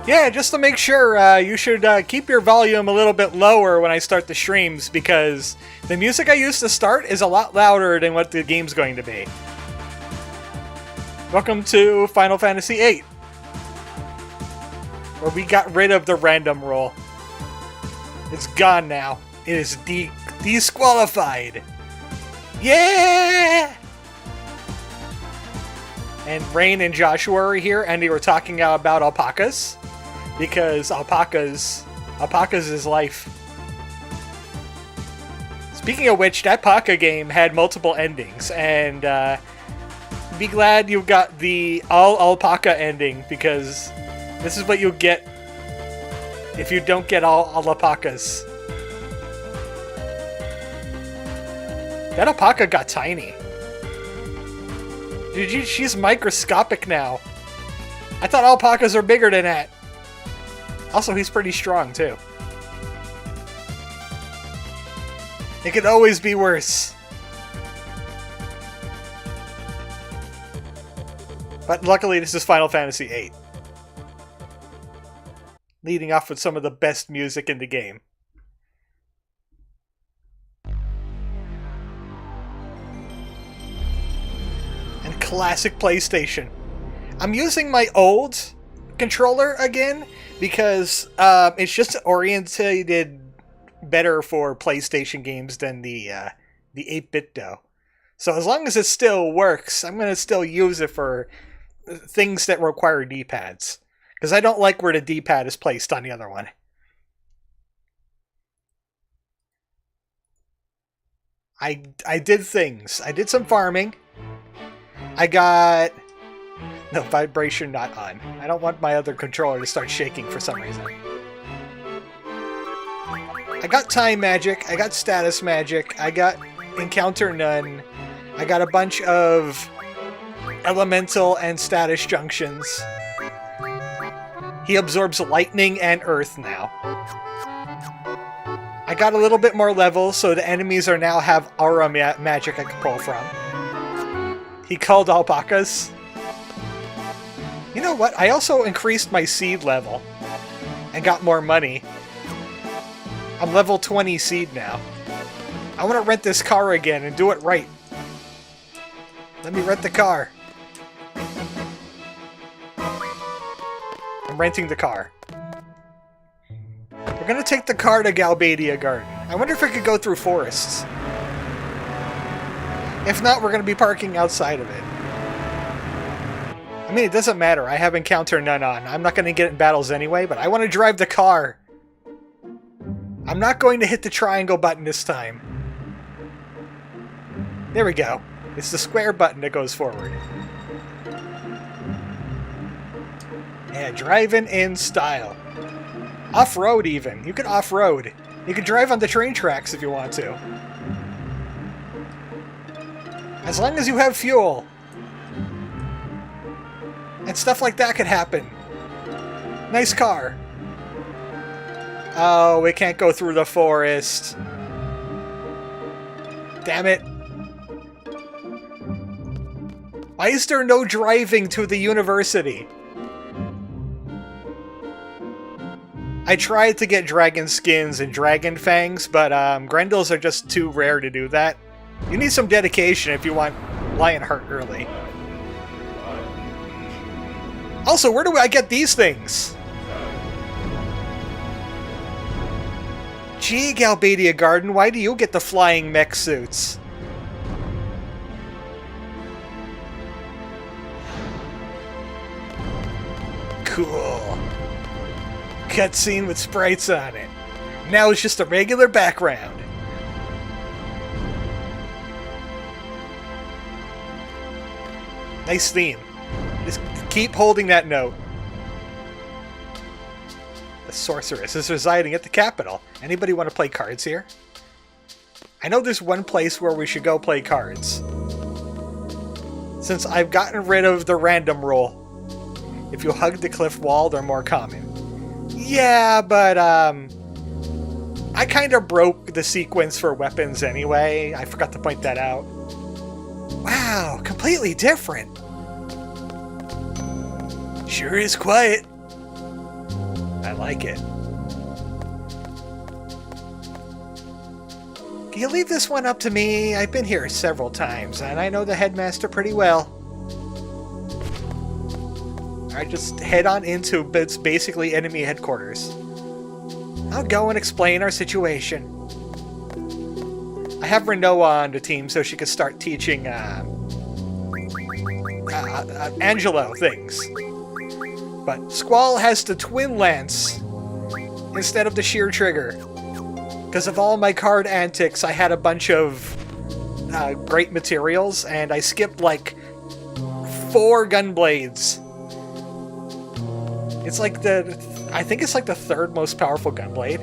Yeah, just to make sure, you should keep your volume a little bit lower when I start the streams, because the music I used to start is a lot louder than what the game's going to be. Welcome to Final Fantasy VIII, where we got rid of the random roll. It's gone now. It is disqualified. Yeah! And Rain and Joshua are here, and they were talking about alpacas. Because alpacas is life. Speaking of which, that Alpaca game had multiple endings, and be glad you got the all alpaca ending, because this is what you'll get if you don't get all alpacas. That alpaca got tiny. Dude, she's microscopic now. I thought alpacas are bigger than that. Also, he's pretty strong, too. It could always be worse. But luckily, this is Final Fantasy VIII. Leading off with some of the best music in the game. And classic PlayStation. I'm using my old controller again, because it's just orientated better for PlayStation games than the 8-bit though. So as long as it still works, I'm going to still use it for things that require D-pads. Because I don't like where the D-pad is placed on the other one. I did things. I did some farming. I got... No, vibration not on. I don't want my other controller to start shaking for some reason. I got time magic, I got status magic, I got encounter none, I got a bunch of elemental and status junctions. He absorbs lightning and earth now. I got a little bit more levels, so the enemies are now have aura magic I can pull from. He called alpacas. You know what? I also increased my seed level and got more money. I'm level 20 seed now. I want to rent this car again and do it right. Let me rent the car. I'm renting the car. We're going to take the car to Galbadia Garden. I wonder if I could go through forests. If not, we're going to be parking outside of it. I mean, it doesn't matter. I have encounter none on. I'm not going to get in battles anyway, but I want to drive the car. I'm not going to hit the triangle button this time. There we go. It's the square button that goes forward. Yeah, driving in style. Off-road even. You can off-road. You can drive on the train tracks if you want to. As long as you have fuel. And stuff like that could happen. Nice car. Oh, we can't go through the forest. Damn it. Why is there no driving to the university? I tried to get dragon skins and dragon fangs, but Grendels are just too rare to do that. You need some dedication if you want Lionheart early. Also, where do I get these things? Gee, Galbadia Garden, why do you get the flying mech suits? Cool. Cutscene with sprites on it. Now it's just a regular background. Nice theme. Just keep holding that note. The sorceress is residing at the capital. Anybody want to play cards here? I know there's one place where we should go play cards. Since I've gotten rid of the random roll. If you hug the cliff wall, they're more common. Yeah, but I kind of broke the sequence for weapons anyway. I forgot to point that out. Wow, completely different. Sure is quiet. I like it. Can you leave this one up to me? I've been here several times, and I know the headmaster pretty well. Alright, just head on into it's basically enemy headquarters. I'll go and explain our situation. I have Renault on the team so she can start teaching Angelo things. But Squall has the twin lance instead of the sheer trigger. Because of all my card antics, I had a bunch of great materials, and I skipped like 4 gun blades. It's like I think it's like the 3rd most powerful gun blade.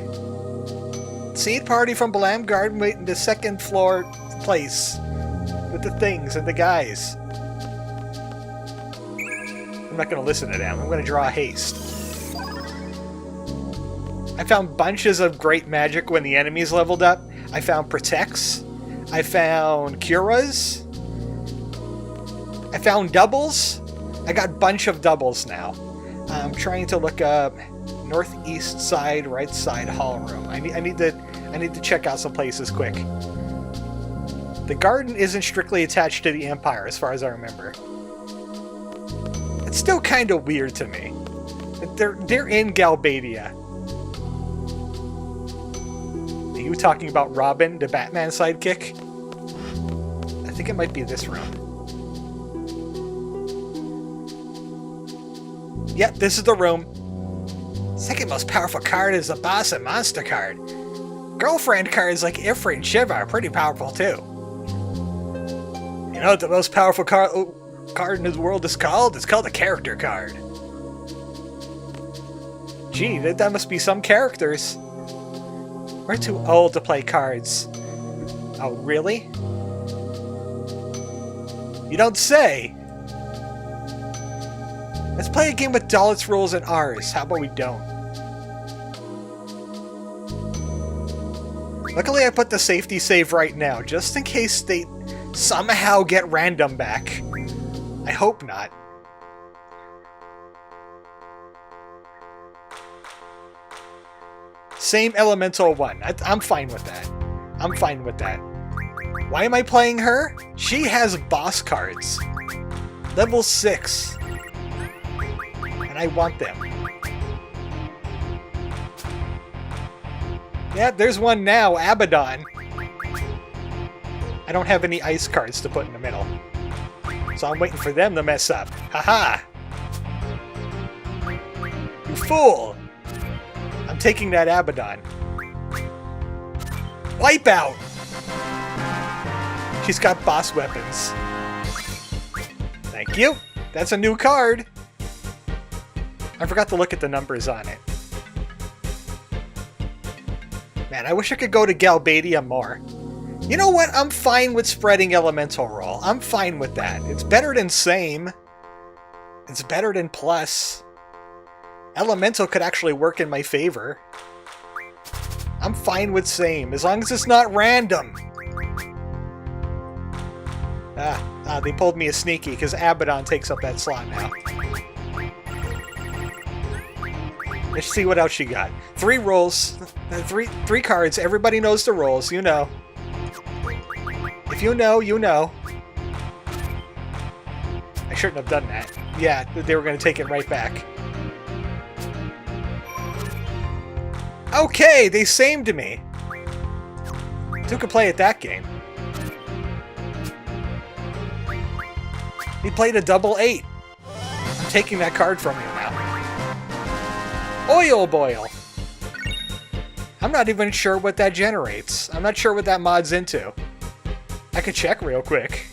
Seed party from Balam Garden waiting the 2nd floor place with the things and the guys. I'm not going to listen to them. I'm going to draw haste. I found bunches of great magic when the enemies leveled up. I found protects. I found curas. I found doubles. I got a bunch of doubles now. I'm trying to look up northeast side, right side hall room. I need to check out some places quick. The garden isn't strictly attached to the Empire, as far as I remember. It's still kind of weird to me. They're in Galbadia. Are you talking about Robin, the Batman sidekick? I think it might be this room. Yep, this is the room. 2nd most powerful card is the Boss and Monster card. Girlfriend cards like Ifrit and Shiva are pretty powerful too. You know what the most powerful card in this world is called? It's called a character card. Gee, that must be some characters. We're too old to play cards. Oh, really? You don't say! Let's play a game with Dalit's rules and ours. How about we don't? Luckily I put the safety save right now, just in case they somehow get random back. I hope not. Same elemental one. I'm fine with that. I'm fine with that. Why am I playing her? She has boss cards. Level 6. And I want them. Yeah, there's one now, Abaddon. I don't have any ice cards to put in the middle. So I'm waiting for them to mess up. Haha! You fool! I'm taking that Abaddon. Wipeout! She's got boss weapons. Thank you! That's a new card! I forgot to look at the numbers on it. Man, I wish I could go to Galbadia more. You know what? I'm fine with spreading Elemental roll. I'm fine with that. It's better than same. It's better than plus. Elemental could actually work in my favor. I'm fine with same, as long as it's not random. They pulled me a sneaky, because Abaddon takes up that slot now. Let's see what else she got. 3 rolls. Three cards. Everybody knows the rolls. You know. If you know, you know. I shouldn't have done that. Yeah, they were going to take it right back. Okay, they samed me. Who could play at that game? He played a double 8. I'm taking that card from you now. Oil Boil. I'm not even sure what that generates. I'm not sure what that mod's into. I could check real quick.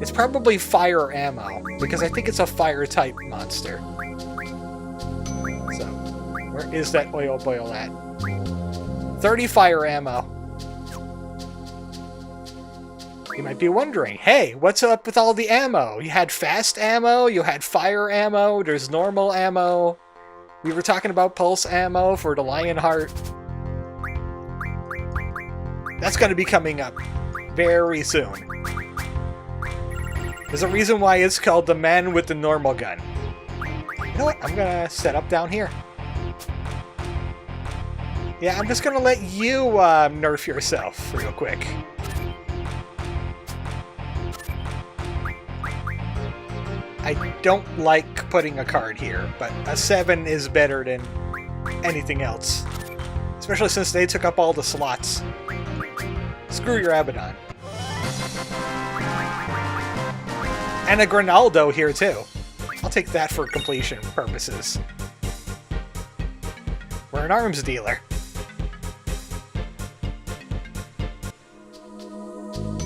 It's probably fire ammo, because I think it's a fire type monster. So, where is that Oil Boil at? 30 fire ammo. You might be wondering, hey, what's up with all the ammo? You had fast ammo, you had fire ammo, there's normal ammo. We were talking about pulse ammo for the Lionheart. That's going to be coming up very soon. There's a reason why it's called the man with the normal gun. You know what? I'm gonna set up down here. Yeah, I'm just gonna let you nerf yourself real quick. I don't like putting a card here, but a 7 is better than anything else. Especially since they took up all the slots. Screw your Abaddon. And a Grinaldo here too. I'll take that for completion purposes. We're an arms dealer.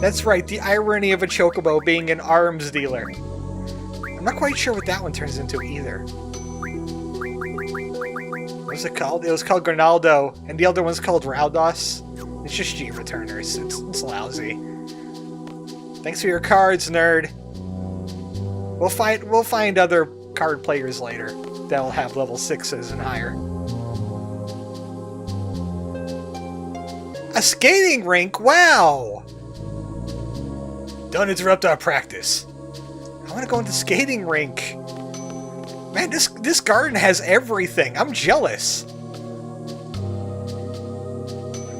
That's right, the irony of a Chocobo being an arms dealer. I'm not quite sure what that one turns into either. What was it called? It was called Grinaldo, and the other one's called Raudos. It's just G returners. It's lousy. Thanks for your cards, nerd. We'll find other card players later that'll have level 6s and higher. A skating rink? Wow! Don't interrupt our practice. I want to go into the skating rink. Man, this garden has everything. I'm jealous.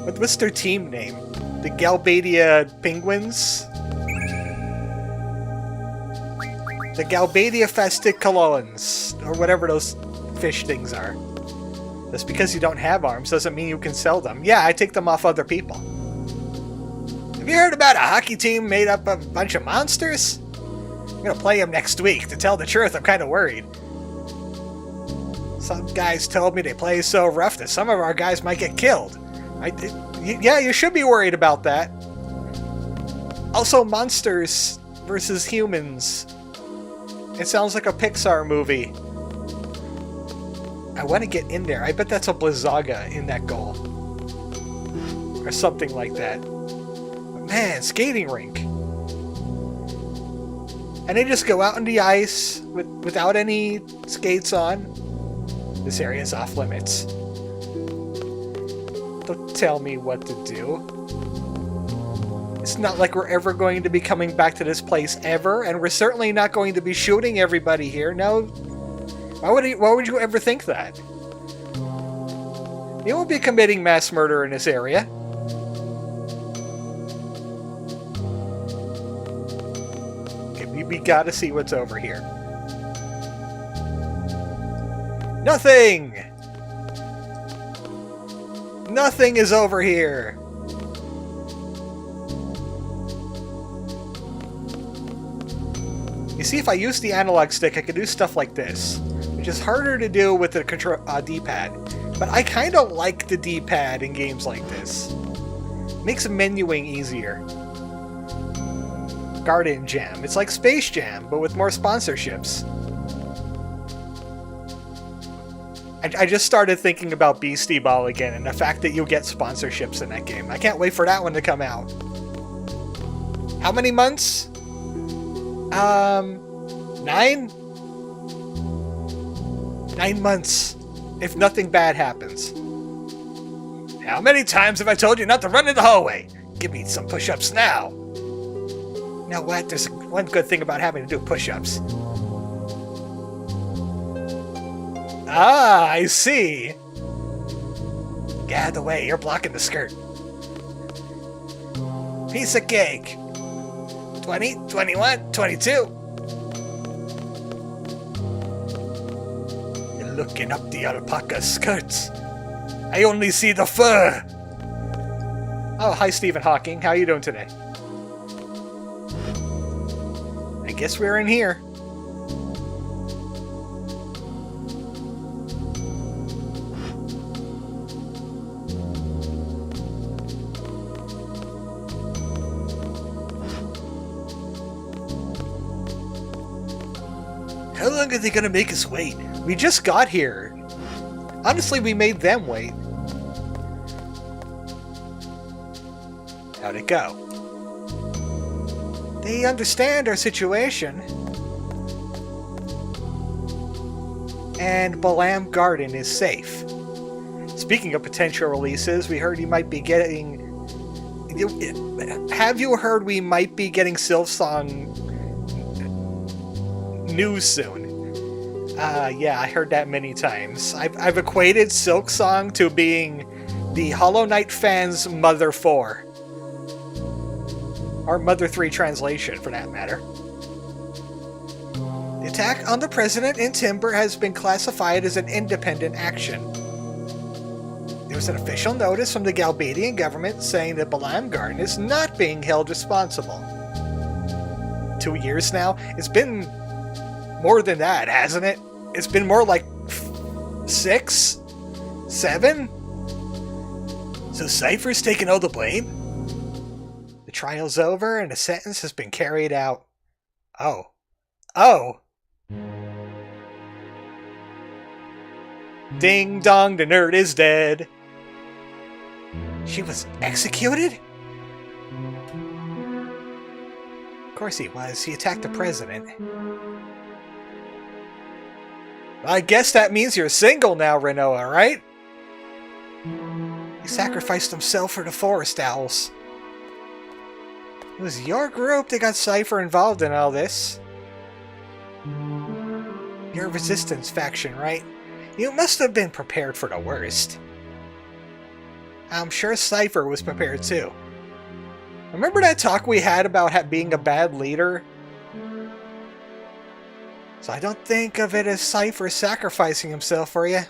What's their team name? The Galbadia Penguins? The Galbadia Fasticolons, or whatever those fish things are. Just because you don't have arms doesn't mean you can sell them. Yeah, I take them off other people. Have you heard about a hockey team made up of a bunch of monsters? I'm gonna play them next week. To tell the truth, I'm kind of worried. Some guys told me they play so rough that some of our guys might get killed. Yeah, you should be worried about that. Also, monsters versus humans. It sounds like a Pixar movie. I want to get in there. I bet that's a Blizzaga in that goal. Or something like that. But man, skating rink. And they just go out on the ice without any skates on. This area is off limits. Don't tell me what to do. It's not like we're ever going to be coming back to this place ever, and we're certainly not going to be shooting everybody here. No. Why would you ever think that? You won't be committing mass murder in this area. Okay, we gotta see what's over here. Nothing! Nothing is over here! You see, if I use the analog stick, I can do stuff like this, which is harder to do with the D-pad. But I kind of like the D-pad in games like this. Makes menuing easier. Garden Jam. It's like Space Jam, but with more sponsorships. I just started thinking about Beastie Ball again, and the fact that you get sponsorships in that game. I can't wait for that one to come out. How many months? 9? 9 months. If nothing bad happens. How many times have I told you not to run in the hallway? Give me some push-ups now. You know what? There's one good thing about having to do push-ups. Ah, I see. Get out of the way. You're blocking the skirt. Piece of cake. 20, 21, 22. You're looking up the alpaca skirts. I only see the fur. Oh, hi, Stephen Hawking. How you doing today? I guess we're in here. How long are they gonna make us wait? We just got here. Honestly, we made them wait. How'd it go? They understand our situation. And Balam Garden is safe. Speaking of potential releases, we heard you might be getting... Have you heard we might be getting Silphsong news soon? Yeah, I heard that many times. I've equated Silk Song to being the Hollow Knight fans' Mother 4. Or Mother 3 translation, for that matter. The attack on the President in Timber has been classified as an independent action. There was an official notice from the Galbadian government saying that Balam Garden is not being held responsible. 2 years now? It's been more than that, hasn't it? It's been more like 6? 7? So Cypher's taking all the blame? The trial's over and the sentence has been carried out. Oh. Oh! Ding dong, the nerd is dead. She was executed? Of course he was. He attacked the president. I guess that means you're single now, Renoa, right? He sacrificed himself for the forest owls. It was your group that got Cypher involved in all this. You're a resistance faction, right? You must have been prepared for the worst. I'm sure Cypher was prepared too. Remember that talk we had about being a bad leader? So I don't think of it as Cypher sacrificing himself for you.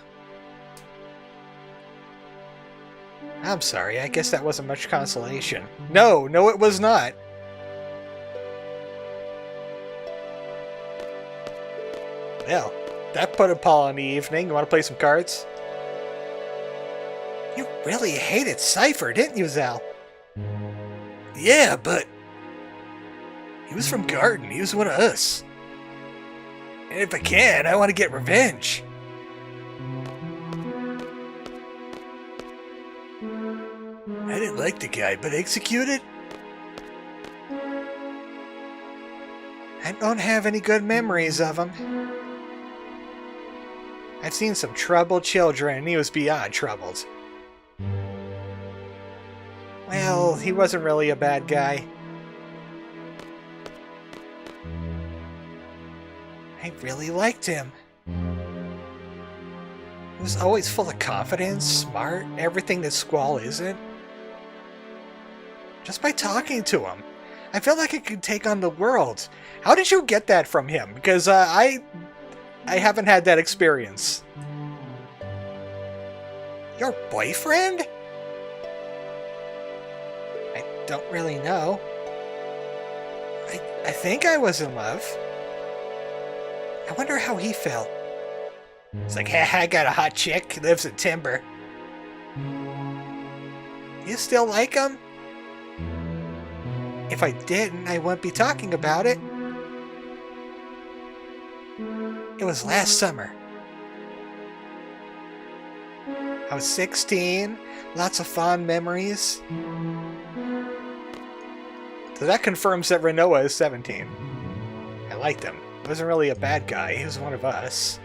I'm sorry, I guess that wasn't much consolation. No, it was not. Well, that put a pall on the evening. You want to play some cards? You really hated Cypher, didn't you, Zal? Yeah, but he was from Garden. He was one of us. And if I can, I want to get revenge. I didn't like the guy, but executed? I don't have any good memories of him. I've seen some troubled children, and he was beyond troubled. Well, he wasn't really a bad guy. I really liked him. He was always full of confidence, smart, everything that Squall isn't. Just by talking to him, I felt like I could take on the world. How did you get that from him? Because I haven't had that experience. Your boyfriend? I don't really know. I think I was in love. I wonder how he felt. It's like, hey, I got a hot chick who lives in Timber. You still like him? If I didn't, I wouldn't be talking about it. It was last summer. I was 16, lots of fond memories. So that confirms that Renoa is 17. I liked him. He wasn't really a bad guy, he was one of us.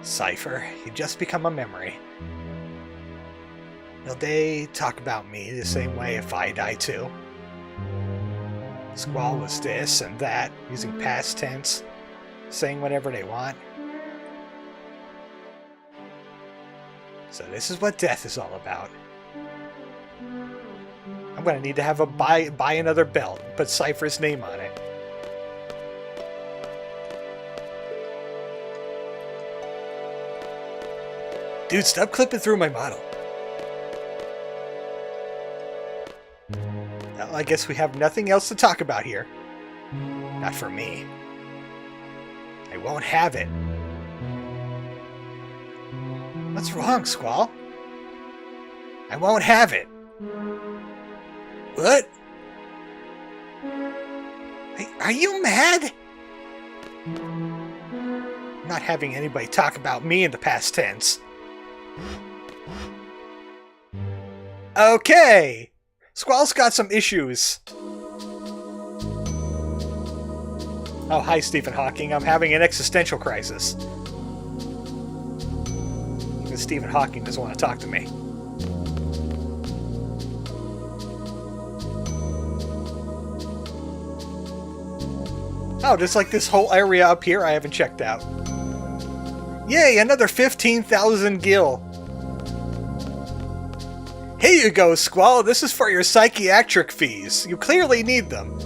Cypher, he'd just become a memory. Will they talk about me the same way if I die too? Squall was this and that, using past tense, saying whatever they want. So this is what death is all about. I'm gonna need to have a buy another belt, put Cypher's name on it. Dude, stop clipping through my model. Well, I guess we have nothing else to talk about here. Not for me. I won't have it. What's wrong, Squall? I won't have it. What? Are you mad? I'm not having anybody talk about me in the past tense. Okay! Squall's got some issues. Oh, hi, Stephen Hawking. I'm having an existential crisis. Even Stephen Hawking doesn't want to talk to me. Oh, just like this whole area up here I haven't checked out. Yay, another 15,000 gil. Here you go, Squall. This is for your psychiatric fees. You clearly need them.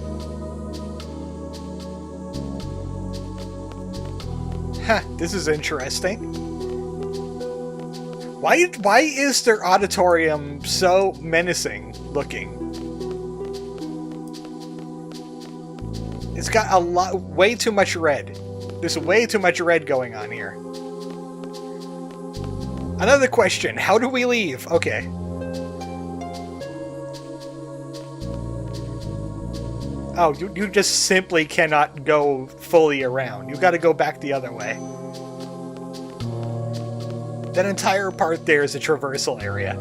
Huh, this is interesting. Why is their auditorium so menacing looking? It's got way too much red. There's way too much red going on here. Another question, how do we leave? Okay. Oh, you just simply cannot go fully around. You've got to go back the other way. That entire part there is a traversal area.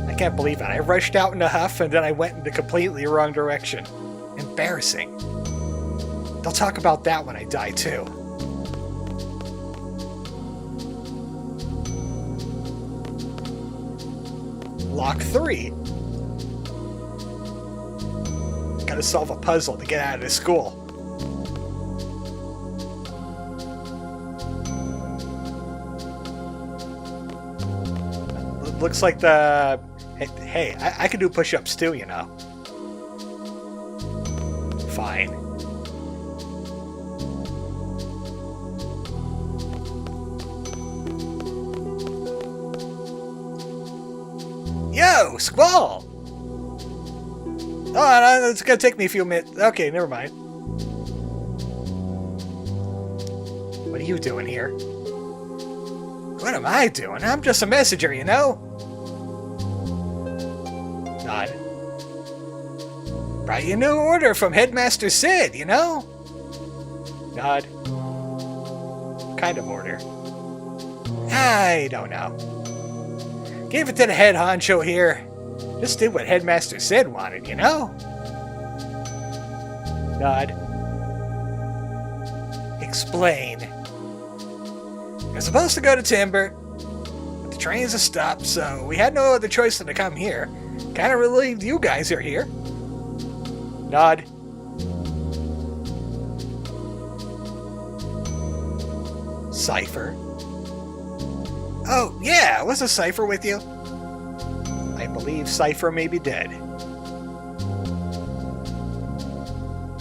I can't believe it. I rushed out in a huff and then I went in the completely wrong direction. Embarrassing. They'll talk about that when I die too. Lock 3. Gotta solve a puzzle to get out of this school. Looks like the... Hey, I can do push-ups too, you know. Fine. Yo, Squall! Oh, no, it's gonna take me a few minutes. Okay, never mind. What are you doing here? What am I doing? I'm just a messenger, you know? Nod. Brought you a new order from Headmaster Sid, you know? Nod. Kind of order. I don't know. Gave it to the head honcho here. Just did what Headmaster Sid wanted, you know? Nod. Explain. You're supposed to go to Timber, but the trains are stopped, so we had no other choice than to come here. Kinda relieved you guys are here. Nod. Cypher. Oh, yeah, was a Cypher with you? I believe Cypher may be dead.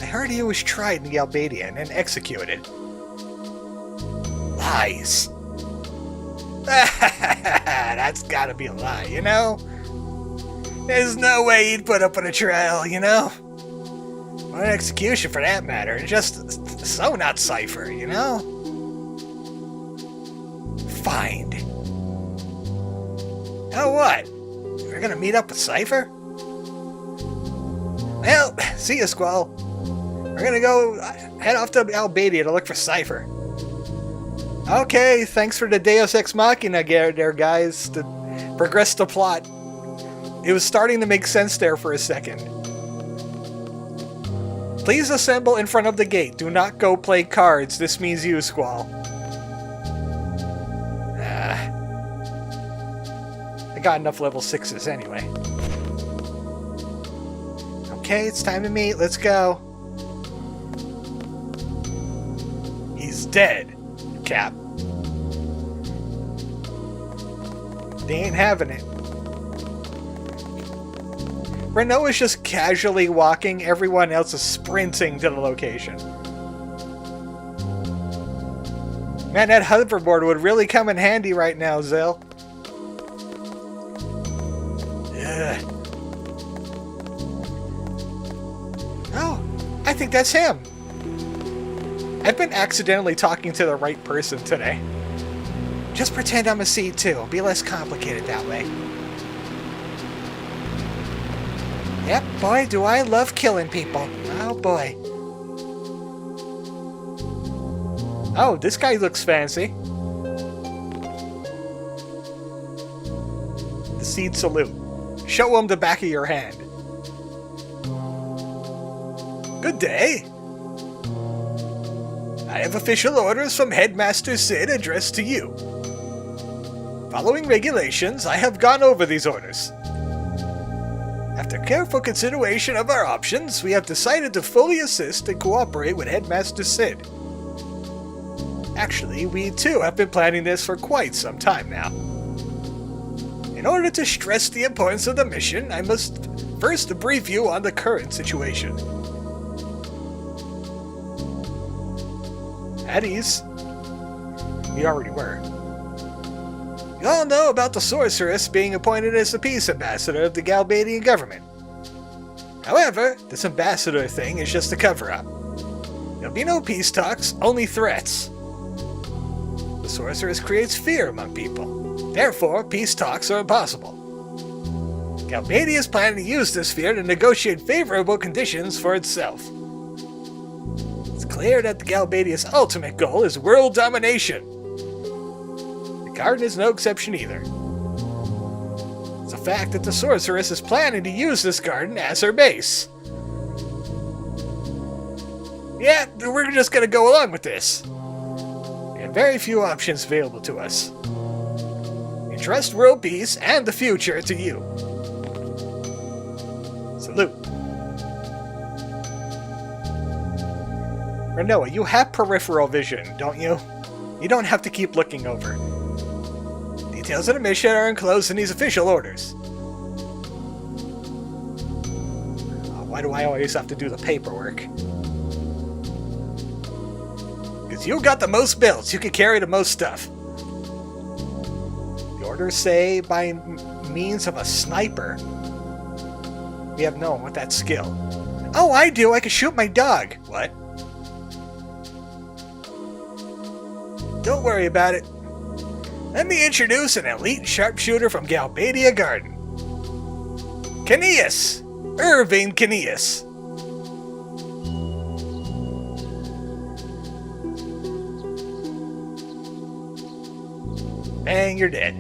I heard he was tried in the Albadia and then executed. Lies. That's gotta be a lie, you know? There's no way he'd put up on a trial, you know? Or an execution for that matter. Just so not Cypher, you know? Fine. Oh, what? We're gonna meet up with Cypher? Well, see ya, Squall. We're gonna go head off to Albadia to look for Cypher. Okay, thanks for the Deus Ex Machina there, guys, to progress the plot. It was starting to make sense there for a second. Please assemble in front of the gate. Do not go play cards. This means you, Squall. I got enough level 6s anyway. Okay, it's time to meet. Let's go. He's dead, Cap. They ain't having it. Renault is just casually walking. Everyone else is sprinting to the location. Man, that hoverboard would really come in handy right now, Zell. Ugh. Oh, I think that's him. I've been accidentally talking to the right person today. Just pretend I'm a C2. It'll be less complicated that way. Yep, boy, do I love killing people. Oh, boy. Oh, this guy looks fancy. The Seed Salute. Show him the back of your hand. Good day. I have official orders from Headmaster Sid addressed to you. Following regulations, I have gone over these orders. After After careful consideration of our options, we have decided to fully assist and cooperate with Headmaster Sid. Actually, we too have been planning this for quite some time now. In order to stress the importance of the mission, I must first brief you on the current situation. At ease. We already were. You all know about the sorceress being appointed as the peace ambassador of the Galbadian government. However, this ambassador thing is just a cover-up. There'll be no peace talks, only threats. The sorceress creates fear among people. Therefore, peace talks are impossible. Galbadia is planning to use this fear to negotiate favorable conditions for itself. It's clear that the Galbadia's ultimate goal is world domination. The garden is no exception either. It's a fact that the sorceress is planning to use this garden as her base. Yeah, we're just gonna go along with this. We have very few options available to us. We trust world peace and the future to you. Salute. Renoa, you have peripheral vision, don't you? You don't have to keep looking over. Details of the mission are enclosed in these official orders. Why do I always have to do the paperwork? Because you got the most belts, you can carry the most stuff. The orders say by means of a sniper. We have no one with that skill. Oh, I do! I can shoot my dog! What? Don't worry about it. Let me introduce an elite sharpshooter from Galbadia Garden. Caneus! Irving Caneus. Bang, you're dead.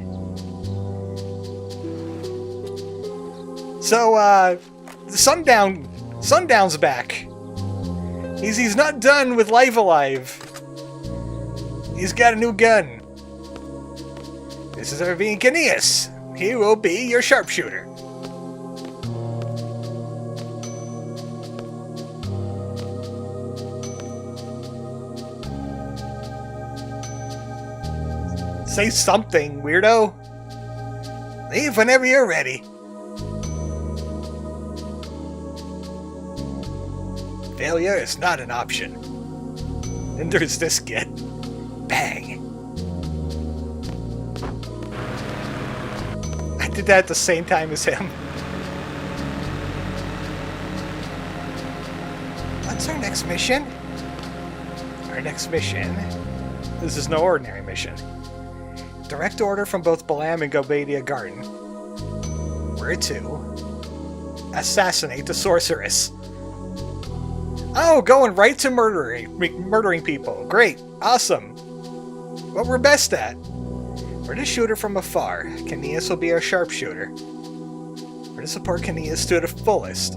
So, Sundown's back. He's not done with Life Alive. He's got a new gun. This is Irving Caneus. He will be your sharpshooter. Say something, weirdo. Leave whenever you're ready. Failure is not an option. Then there's this kid. Bang. I did that at the same time as him. What's our next mission? Our next mission... This is no ordinary mission. Direct order from both Balam and Galbadia Garden. We're to assassinate the sorceress. Oh, going right to murdering people. Great. Awesome. What we're best at. We're to shoot her from afar. Caneus will be our sharpshooter. We're to support Caneus to the fullest.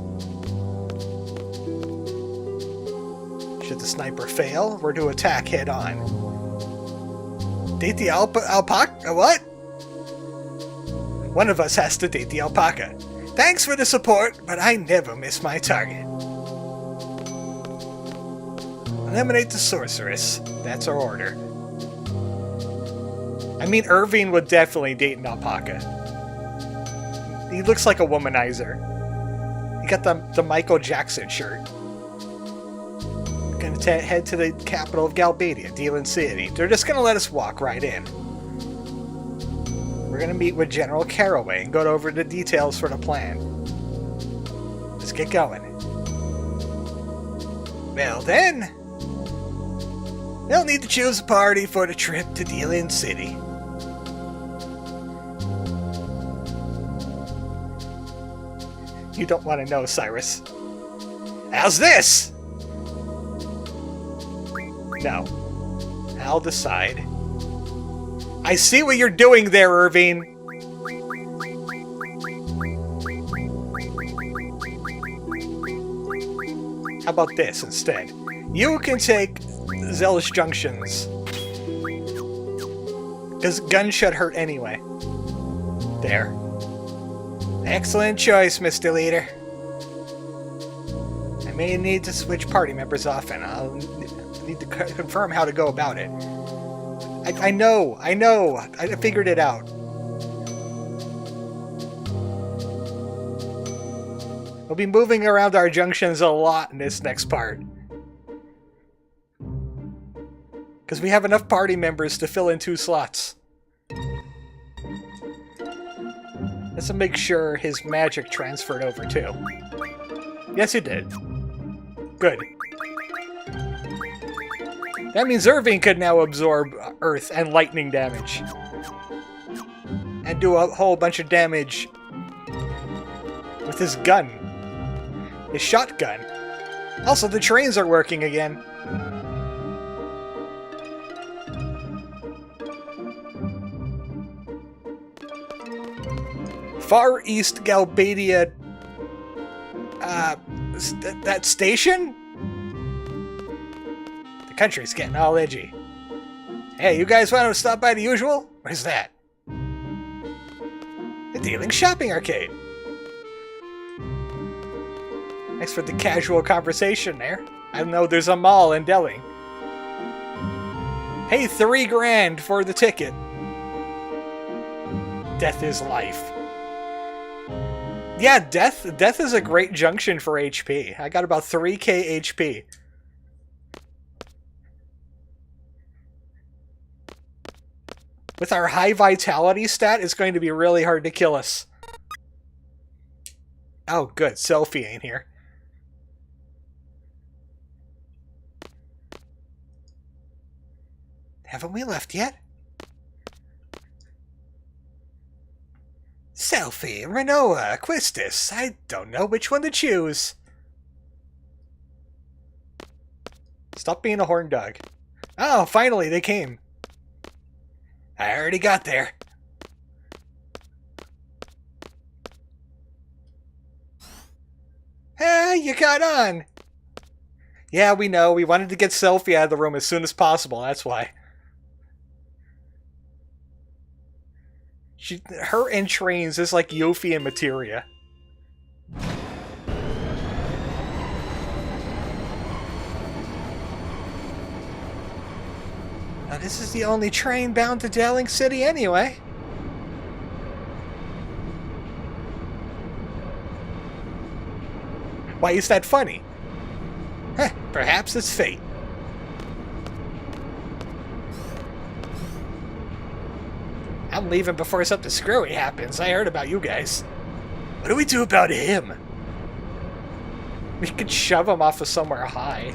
Should the sniper fail, we're to attack head on. Date the alpaca? What? One of us has to date the alpaca. Thanks for the support, but I never miss my target. Eliminate the sorceress. That's our order. I mean, Irving would definitely date an alpaca. He looks like a womanizer. He got the Michael Jackson shirt. Gonna head to the capital of Galbadia, Dealing City. They're just gonna let us walk right in. We're gonna meet with General Caraway and go over the details for the plan. Let's get going. Well then, they'll need to choose a party for the trip to Dealing City. You don't want to know, Cyrus. How's this? No. I'll decide. I see what you're doing there, Irving. How about this instead? You can take Zealous Junctions. Because guns should hurt anyway. There. Excellent choice, Mr. Leader. I may need to switch party members often. I'll need to confirm how to go about it. I know. I figured it out. We'll be moving around our junctions a lot in this next part. Because we have enough party members to fill in 2 slots. Let's make sure his magic transferred over too. Yes, it did. Good. That means Irving could now absorb earth and lightning damage. And do a whole bunch of damage with his gun. His shotgun. Also, the trains are working again. Far East Galbadia... that station? The country's getting all edgy. Hey, you guys want to stop by the usual? What is that? The Dealing Shopping Arcade. Thanks for the casual conversation there. I know there's a mall in Delhi. Pay $3 grand for the ticket. Death is life. Yeah, death is a great junction for HP. I got about 3k HP. With our high vitality stat, it's going to be really hard to kill us. Oh, good. Selfie ain't here. Haven't we left yet? Selfie, Renoa, Quistis. I don't know which one to choose. Stop being a horn dog. Oh, finally, they came. I already got there. Hey, you got on. Yeah, we know. We wanted to get Selfie out of the room as soon as possible. That's why. Her in trains is like Yuffie and Materia. Now this is the only train bound to Delling City anyway. Why is that funny? Heh, perhaps it's fate. I'm leaving before something screwy happens. I heard about you guys. What do we do about him? We could shove him off of somewhere high.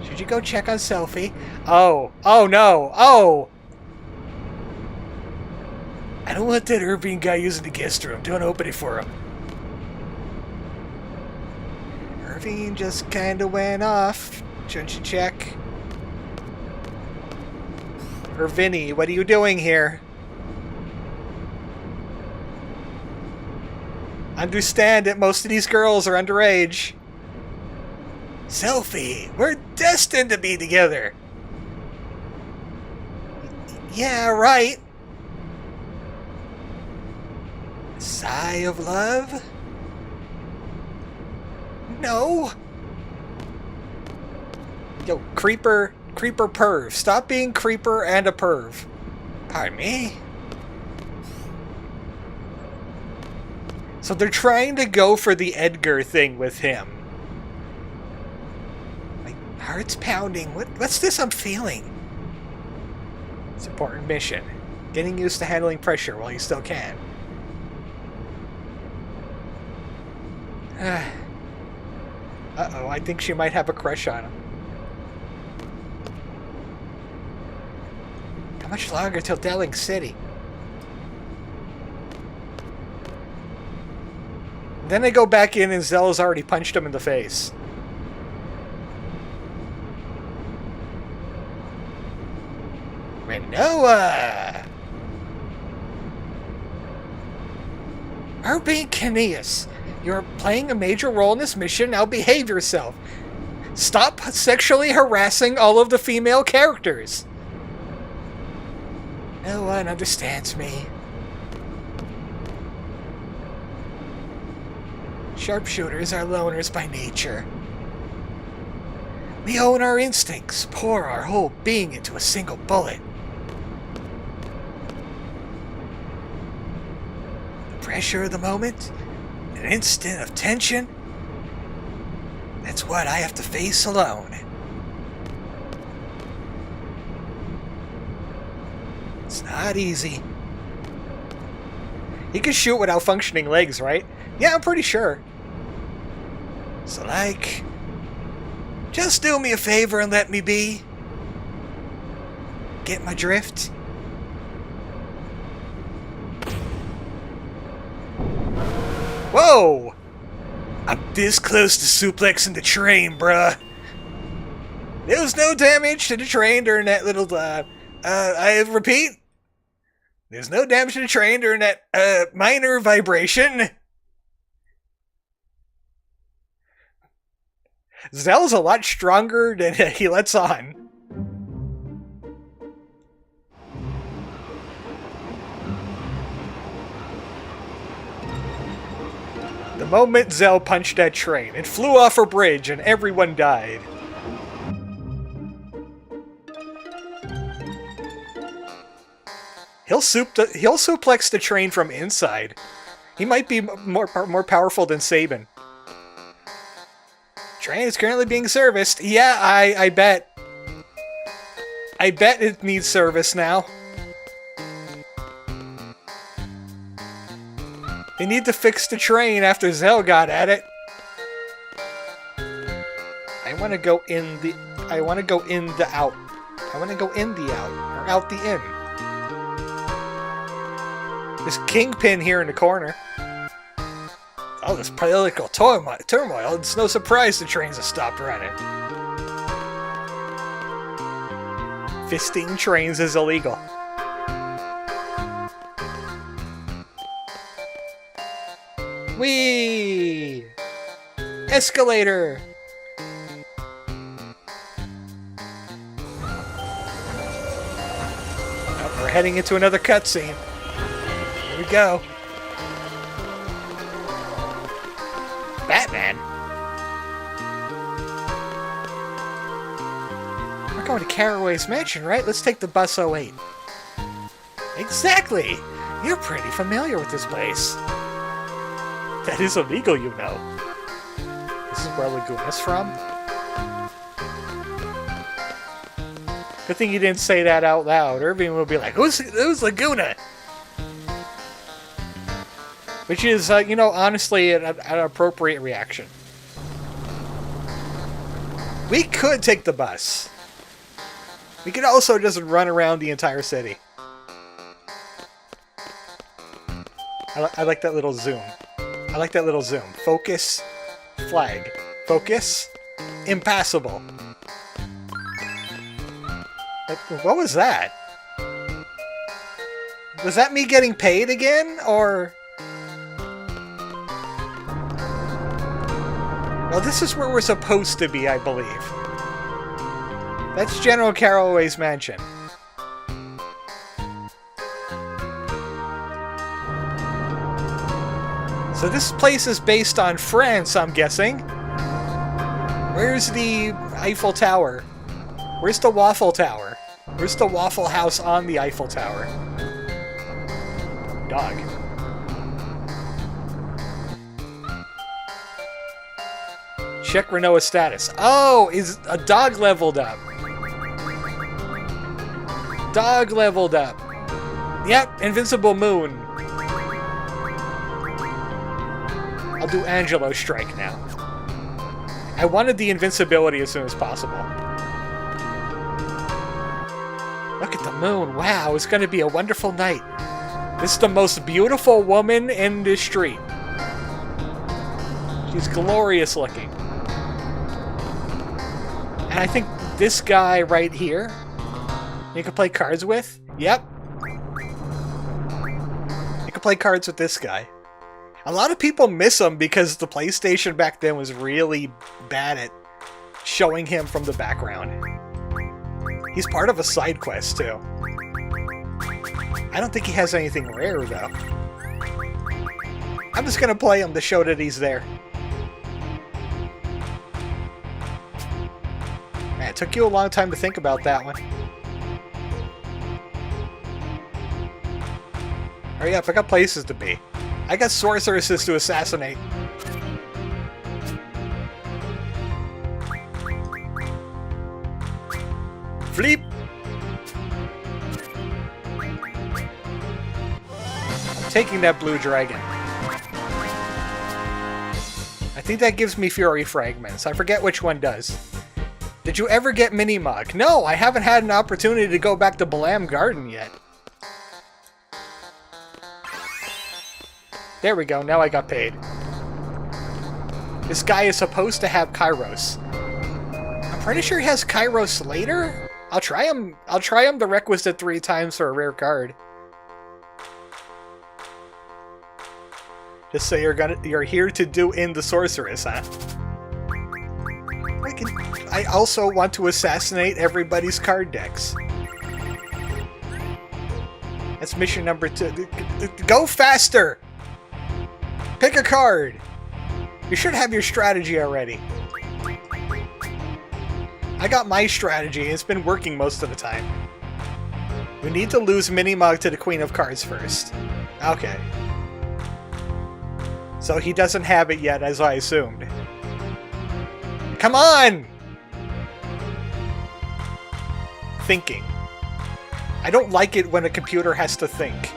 Should you go check on Selfie? Oh. Oh, no. Oh! I don't want that Irving guy using the guest room. Don't open it for him. Irving just kinda went off. Shouldn't you check? Or Vinny, what are you doing here? Understand that most of these girls are underage. Selfie, we're destined to be together. Yeah, right. Sigh of love? No. Yo, Creeper perv. Stop being creeper and a perv. Pardon me? So they're trying to go for the Edgar thing with him. My heart's pounding. What's this I'm feeling? It's an important mission. Getting used to handling pressure while you still can. Uh-oh, I think she might have a crush on him. How much longer till Delling City? Then they go back in and Zell's already punched him in the face. Renoa! Irving Caneus, you're playing a major role in this mission, now behave yourself. Stop sexually harassing all of the female characters. No one understands me. Sharpshooters are loners by nature. We own our instincts, pour our whole being into a single bullet. The pressure of the moment, an instant of tension, that's what I have to face alone. It's not easy. You can shoot without functioning legs, right? Yeah, I'm pretty sure. So, like, just do me a favor and let me be. Get my drift? Whoa! I'm this close to suplexing the train, bruh. There was no damage to the train during that little, I repeat. There's no damage to the train during that, minor vibration. Zell's a lot stronger than he lets on. The moment Zell punched that train, it flew off a bridge and everyone died. He'll suplex the train from inside. He might be more powerful than Sabin. Train is currently being serviced. Yeah, I bet. I bet it needs service now. They need to fix the train after Zell got at it. I want to go in the out. I want to go in the out. Or out the in. There's Kingpin here in the corner. Oh, this political turmoil. It's no surprise the trains have stopped running. Fisting trains is illegal. Whee! Escalator! Oh, we're heading into another cutscene. Here we go. Batman? We're going to Caraway's mansion, right? Let's take the bus 08. Exactly! You're pretty familiar with this place. That is illegal, you know. This is where Laguna's from? Good thing you didn't say that out loud. Irving will be like, who's Laguna? Which is, you know, honestly, an appropriate reaction. We could take the bus. We could also just run around the entire city. I like that little zoom. I like that little zoom. Focus. Flag. Focus. Impassable. What was that? Was that me getting paid again? Or... Well, this is where we're supposed to be, I believe. That's General Caraway's mansion. So this place is based on France, I'm guessing. Where's the Eiffel Tower? Where's the Waffle Tower? Where's the Waffle House on the Eiffel Tower? Dog. Check Renoa's status. Oh, is a dog leveled up? Dog leveled up. Yep, Invincible Moon. I'll do Angelo Strike now. I wanted the invincibility as soon as possible. Look at the moon. Wow, it's going to be a wonderful night. This is the most beautiful woman in the street. She's glorious looking. And I think this guy right here, you can play cards with. Yep. You can play cards with this guy. A lot of people miss him because the PlayStation back then was really bad at showing him from the background. He's part of a side quest, too. I don't think he has anything rare, though. I'm just gonna play him to show that he's there. it took you a long time to think about that one. Hurry up, I got places to be. I got sorceresses to assassinate. Fleep! I'm taking that blue dragon. I think that gives me Fury Fragments. I forget which one does. Did you ever get Minimog? No, I haven't had an opportunity to go back to Balam Garden yet. There we go, now I got paid. This guy is supposed to have Kairos. I'm pretty sure he has Kairos later? I'll try him the requisite 3 times for a rare card. Just so you're here to do in the sorceress, huh? I also want to assassinate everybody's card decks. That's mission number 2. Go faster! Pick a card! You should have your strategy already. I got my strategy, and it's been working most of the time. We need to lose Minimog to the Queen of Cards first. Okay. So he doesn't have it yet, as I assumed. Come on! Thinking. I don't like it when a computer has to think.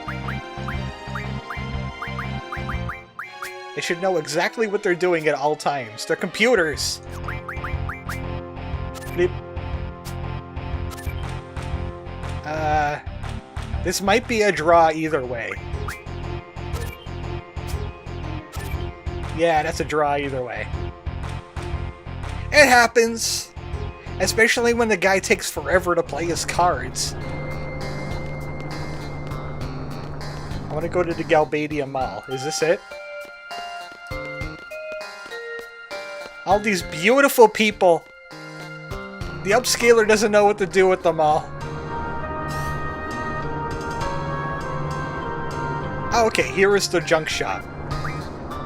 They should know exactly what they're doing at all times. They're computers! Bleep. This might be a draw either way. Yeah, that's a draw either way. It happens! Especially when the guy takes forever to play his cards. I want to go to the Galbadia Mall. Is this it? All these beautiful people. The upscaler doesn't know what to do with them all. Oh, okay, here is the junk shop.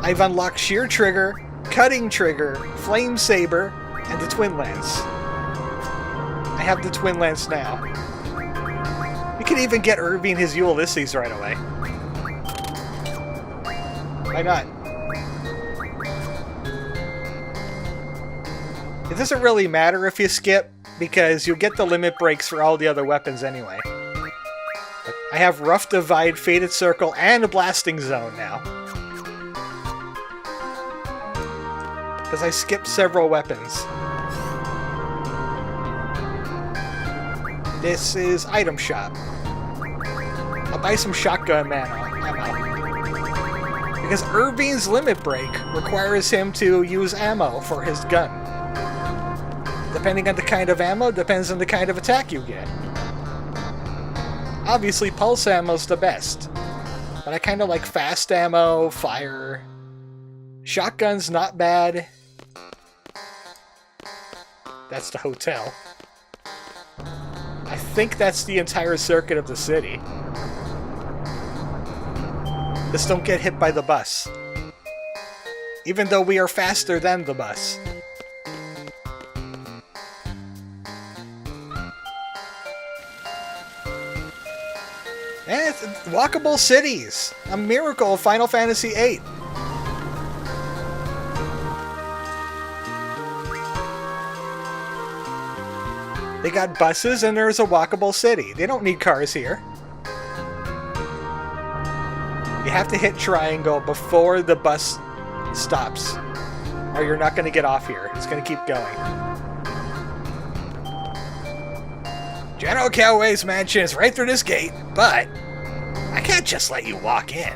I've unlocked Shear Trigger, Cutting Trigger, Flame Saber, and the Twin Lance. I have the Twin Lance now. We can even get Irving his Ulysses right away. Why not? It doesn't really matter if you skip, because you'll get the limit breaks for all the other weapons anyway. I have Rough Divide, Faded Circle, and a Blasting Zone now. Because I skipped several weapons. This is Item Shop. I'll buy some shotgun ammo. Because Irving's limit break requires him to use ammo for his gun. Depending on the kind of ammo, depends on the kind of attack you get. Obviously, pulse ammo's the best. But I kind of like fast ammo, fire. Shotgun's not bad. That's the hotel. I think that's the entire circuit of the city. Just don't get hit by the bus. Even though we are faster than the bus. Walkable cities! A miracle of Final Fantasy VIII. They got buses and there's a walkable city. They don't need cars here. You have to hit triangle before the bus stops, or you're not going to get off here. It's going to keep going. General Calloway's mansion is right through this gate, but I can't just let you walk in.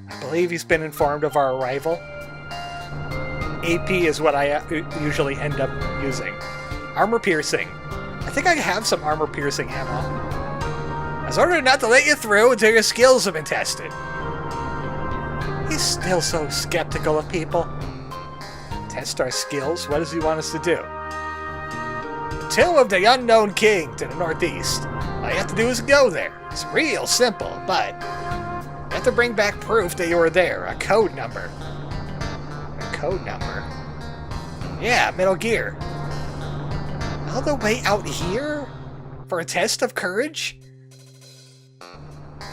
I believe he's been informed of our arrival. AP is what I usually end up using. Armor piercing. I think I have some armor piercing ammo. I was ordered not to let you through until your skills have been tested. He's still so skeptical of people. Test our skills? What does he want us to do? The Tomb of the Unknown King to the northeast. All you have to do is go there. It's real simple, but you have to bring back proof that you were there. A code number. A code number? Yeah, Metal Gear. All the way out here? For a test of courage?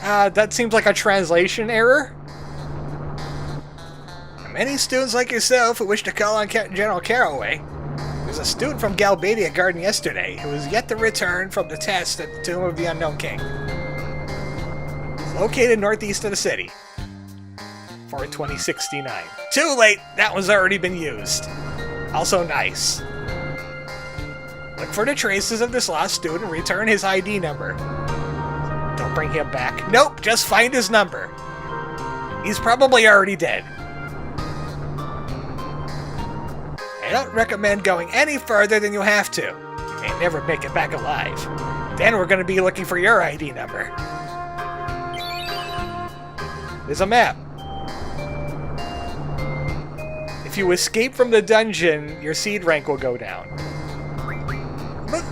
That seems like a translation error. Many students like yourself who wish to call on General Caraway. There's a student from Galbadia Garden yesterday who is yet to return from the test at the Tomb of the Unknown King. It's located northeast of the city. For 2069. Too late! That one's already been used. Also nice. Look for the traces of this lost student and return his ID number. Don't bring him back. Nope, just find his number. He's probably already dead. I don't recommend going any further than you have to. You may never make it back alive. Then we're going to be looking for your ID number. There's a map. If you escape from the dungeon, your seed rank will go down.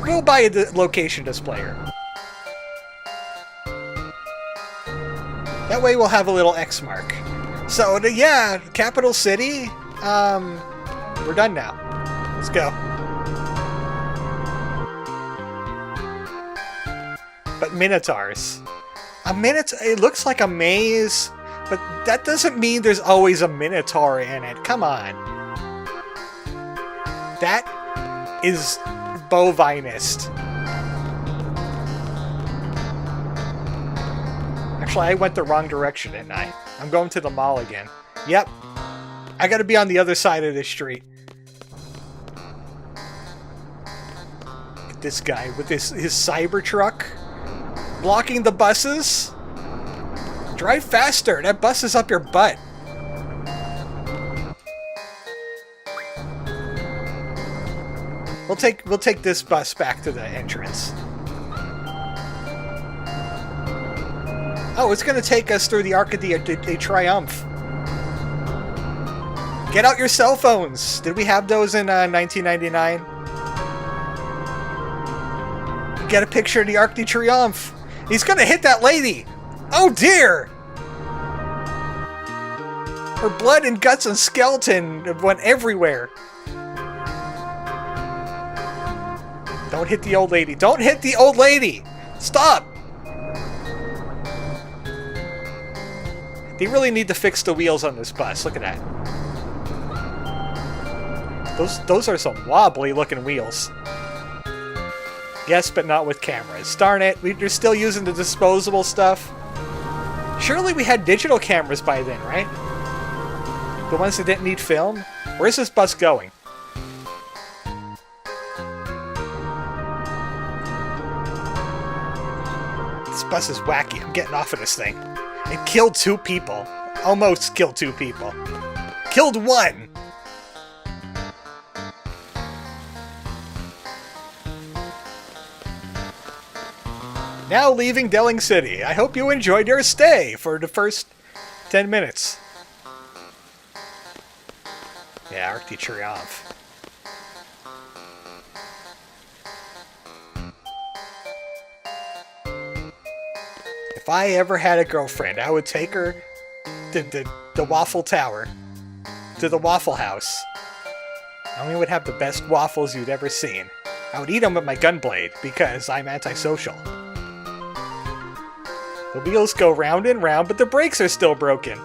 We'll buy a location displayer. That way we'll have a little X mark. So, yeah, capital city. We're done now. Let's go. But Minotaurs. A Minotaur, it looks like a maze, but that doesn't mean there's always a Minotaur in it. Come on. That is bovinist. Actually, I went the wrong direction, didn't I? I'm going to the mall again. Yep. I gotta be on the other side of the street. Look at this guy with his cyber truck. Blocking the buses. Drive faster. That bus is up your butt. We'll take this bus back to the entrance. Oh, it's gonna take us through the Arc de Triomphe. Get out your cell phones! Did we have those in 1999? Get a picture of the Arc de Triomphe. He's gonna hit that lady! Oh dear! Her blood and guts and skeleton went everywhere. Don't hit the old lady. Don't hit the old lady! Stop! They really need to fix the wheels on this bus. Look at that. Those are some wobbly looking wheels. Yes, but not with cameras. Darn it, we're still using the disposable stuff. Surely we had digital cameras by then, right? The ones that didn't need film? Where's this bus going? This bus is wacky. I'm getting off of this thing. It killed 2 people. Almost killed 2 people. Killed 1! Now leaving Delling City. I hope you enjoyed your stay for the first 10 minutes. Yeah, Arc de Triomphe. If I ever had a girlfriend, I would take her to the Waffle Tower, to the Waffle House. And we would have the best waffles you'd ever seen. I would eat them with my gunblade, because I'm antisocial. The wheels go round and round, but the brakes are still broken.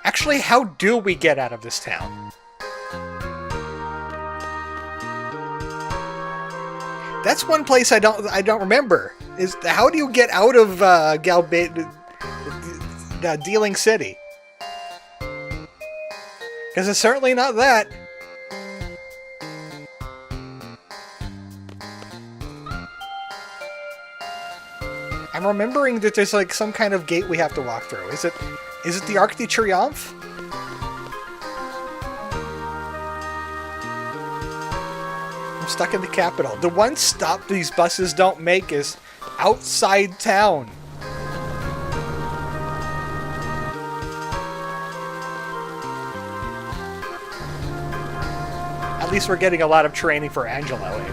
Actually, how do we get out of this town? That's one place I don't remember. Is how do you get out of Dealing City? Because it's certainly not that. I'm remembering that there's like some kind of gate we have to walk through. Is it the Arc de Triomphe? I'm stuck in the capital. The one stop these buses don't make is outside town. At least we're getting a lot of training for Angelo.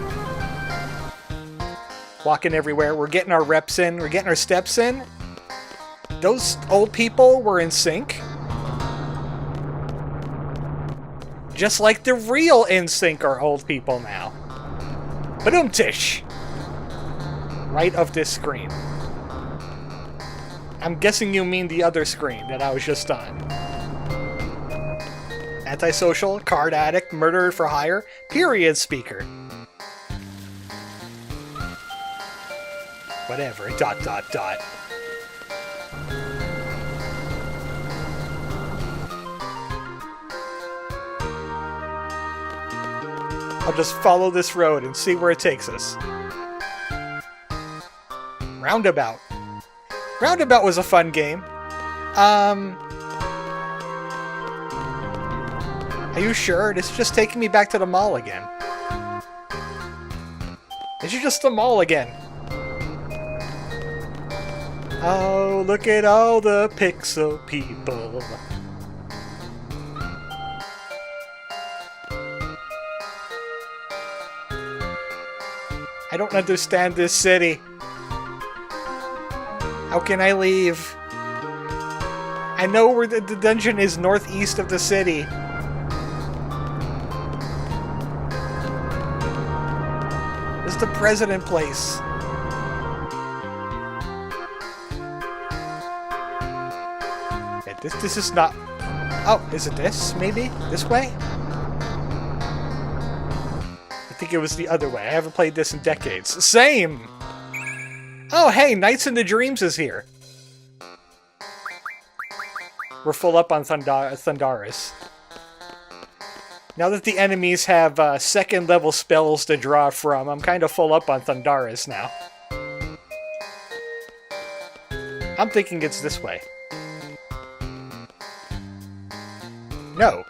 Walking everywhere. We're getting our reps in. We're getting our steps in. Those old people were in sync. Just like the real NSYNC are old people now. Ba-dum-tish! Right of this screen. I'm guessing you mean the other screen that I was just on. Antisocial, card addict, murderer for hire, period speaker. Whatever, ... I'll just follow this road and see where it takes us. Roundabout. Roundabout was a fun game. Are you sure? It's just taking me back to the mall again. It's just the mall again. Oh, look at all the pixel people. I don't understand this city. How can I leave? I know where the dungeon is northeast of the city. This is the president place. Yeah, this is not... Oh, is it this, maybe? This way? I think it was the other way. I haven't played this in decades. Same! Oh, hey, Nights in the Dreams is here. We're full up on Thundaris. Now that the enemies have second level spells to draw from, I'm kind of full up on Thundaris now. I'm thinking it's this way. No.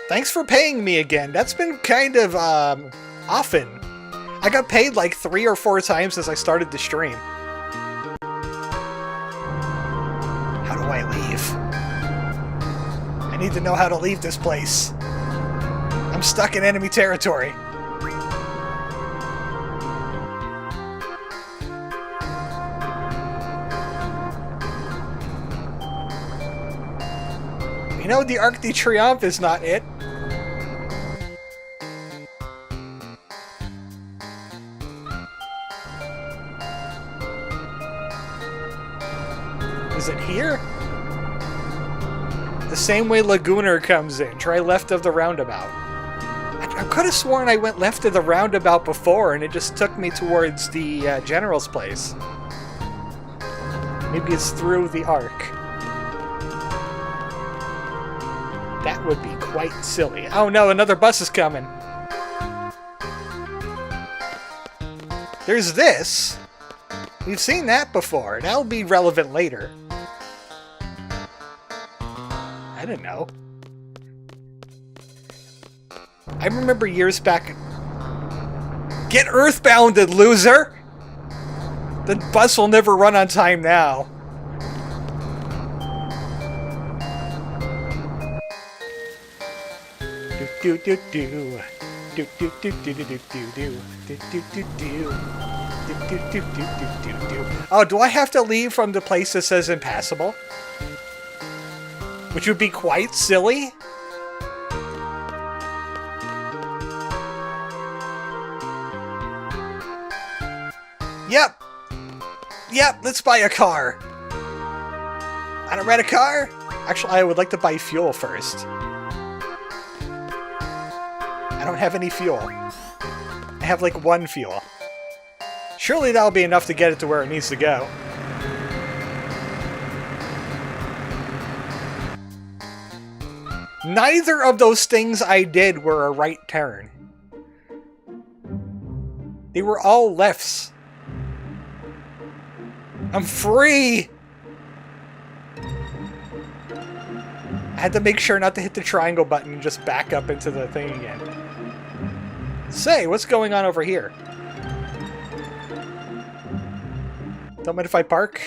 Thanks for paying me again. That's been kind of, often. I got paid like 3 or 4 times since I started the stream. How do I leave? I need to know how to leave this place. I'm stuck in enemy territory. You know, the Arc de Triomphe is not it. Is it here? The same way Lagooner comes in. Try left of the roundabout. I could have sworn I went left of the roundabout before and it just took me towards the general's place. Maybe it's through the Arc. That would be quite silly. Oh no, another bus is coming. There's this. We've seen that before. That'll be relevant later. I don't know. I remember years back... Get earthbounded, loser! The bus will never run on time now. Do do do do do do do do do do do do do do. Oh, do I have to leave from the place that says impassable? Which would be quite silly. Yep. Yep, let's buy a car. I don't rent a car? Actually, I would like to buy fuel first. I don't have any fuel. I have like 1 fuel. Surely that'll be enough to get it to where it needs to go. Neither of those things I did were a right turn. They were all lefts. I'm free! I had to make sure not to hit the triangle button and just back up into the thing again. Say, what's going on over here? Don't mind if I park?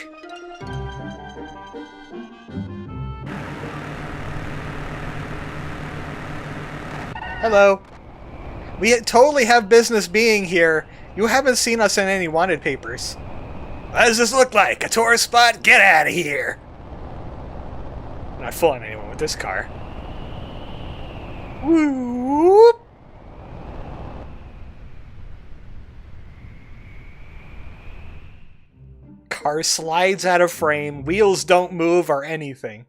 Hello. We totally have business being here. You haven't seen us in any wanted papers. What does this look like? A tourist spot? Get out of here! I'm not fooling anyone with this car. Whoop! Car slides out of frame, wheels don't move or anything.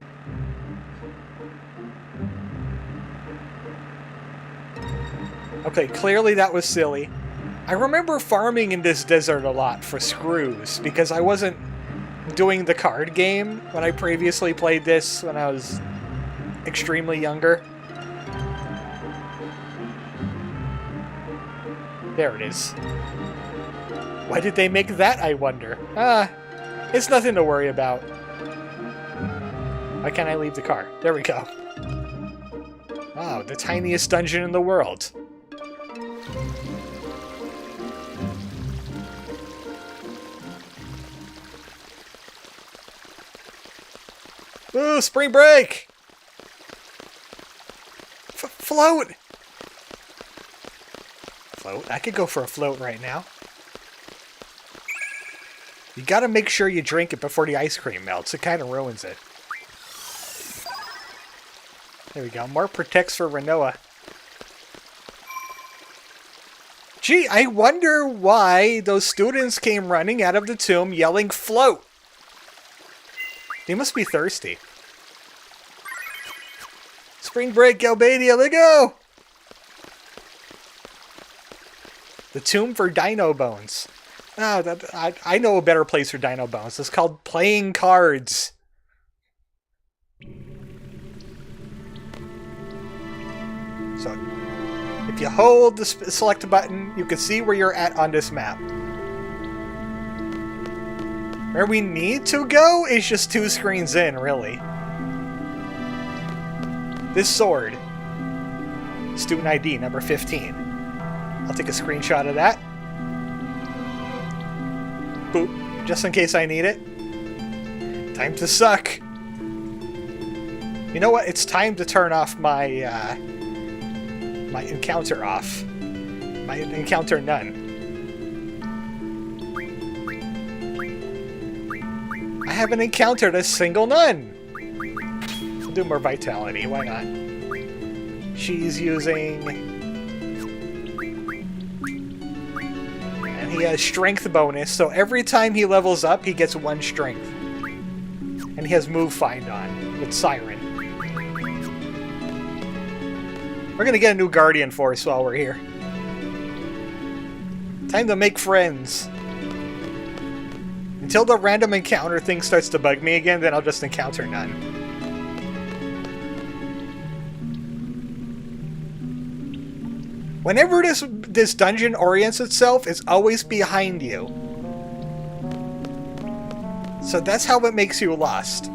Okay, clearly that was silly. I remember farming in this desert a lot for screws, because I wasn't doing the card game when I previously played this when I was extremely younger. There it is. Why did they make that, I wonder? It's nothing to worry about. Why can't I leave the car? There we go. Wow, the tiniest dungeon in the world. Ooh, spring break! Float! Float? I could go for a float right now. You gotta make sure you drink it before the ice cream melts. It kind of ruins it. There we go. More protects for Renoa. Gee, I wonder why those students came running out of the tomb yelling float. They must be thirsty. Spring break, Albania, let go! The tomb for dino bones. Oh, I know a better place for dino bones. It's called playing cards. So, if you hold the select button, you can see where you're at on this map. Where we need to go is just 2 screens in, really. This sword. Student ID, number 15. I'll take a screenshot of that. Boop. Just in case I need it. Time to suck. You know what? It's time to turn off my, my encounter off. My encounter none. I haven't encountered a single nun! I'll do more vitality, why not? She's using... And he has strength bonus, so every time he levels up, he gets 1 strength. And he has move find on, with Siren. We're gonna get a new Guardian Force while we're here. Time to make friends. Until the random encounter thing starts to bug me again, then I'll just encounter none. Whenever this dungeon orients itself, it's always behind you. So that's how it makes you lost.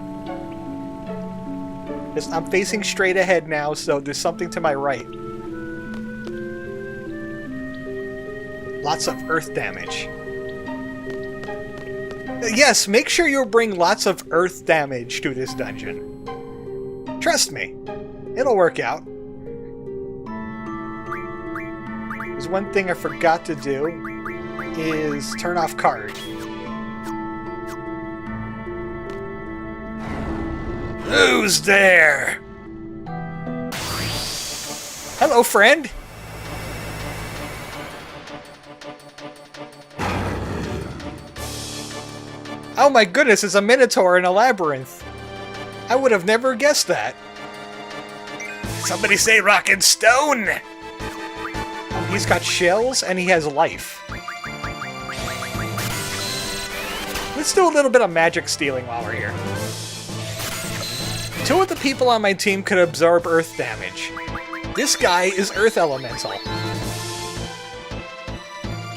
I'm facing straight ahead now, so there's something to my right. Lots of earth damage. Yes, make sure you bring lots of earth damage to this dungeon. Trust me, it'll work out. There's one thing I forgot to do, is turn off card. Who's there? Hello, friend. Oh my goodness, it's a Minotaur in a labyrinth. I would have never guessed that. Somebody say rock and stone! He's got shells and he has life. Let's do a little bit of magic stealing while we're here. 2 of the people on my team could absorb earth damage. This guy is Earth Elemental.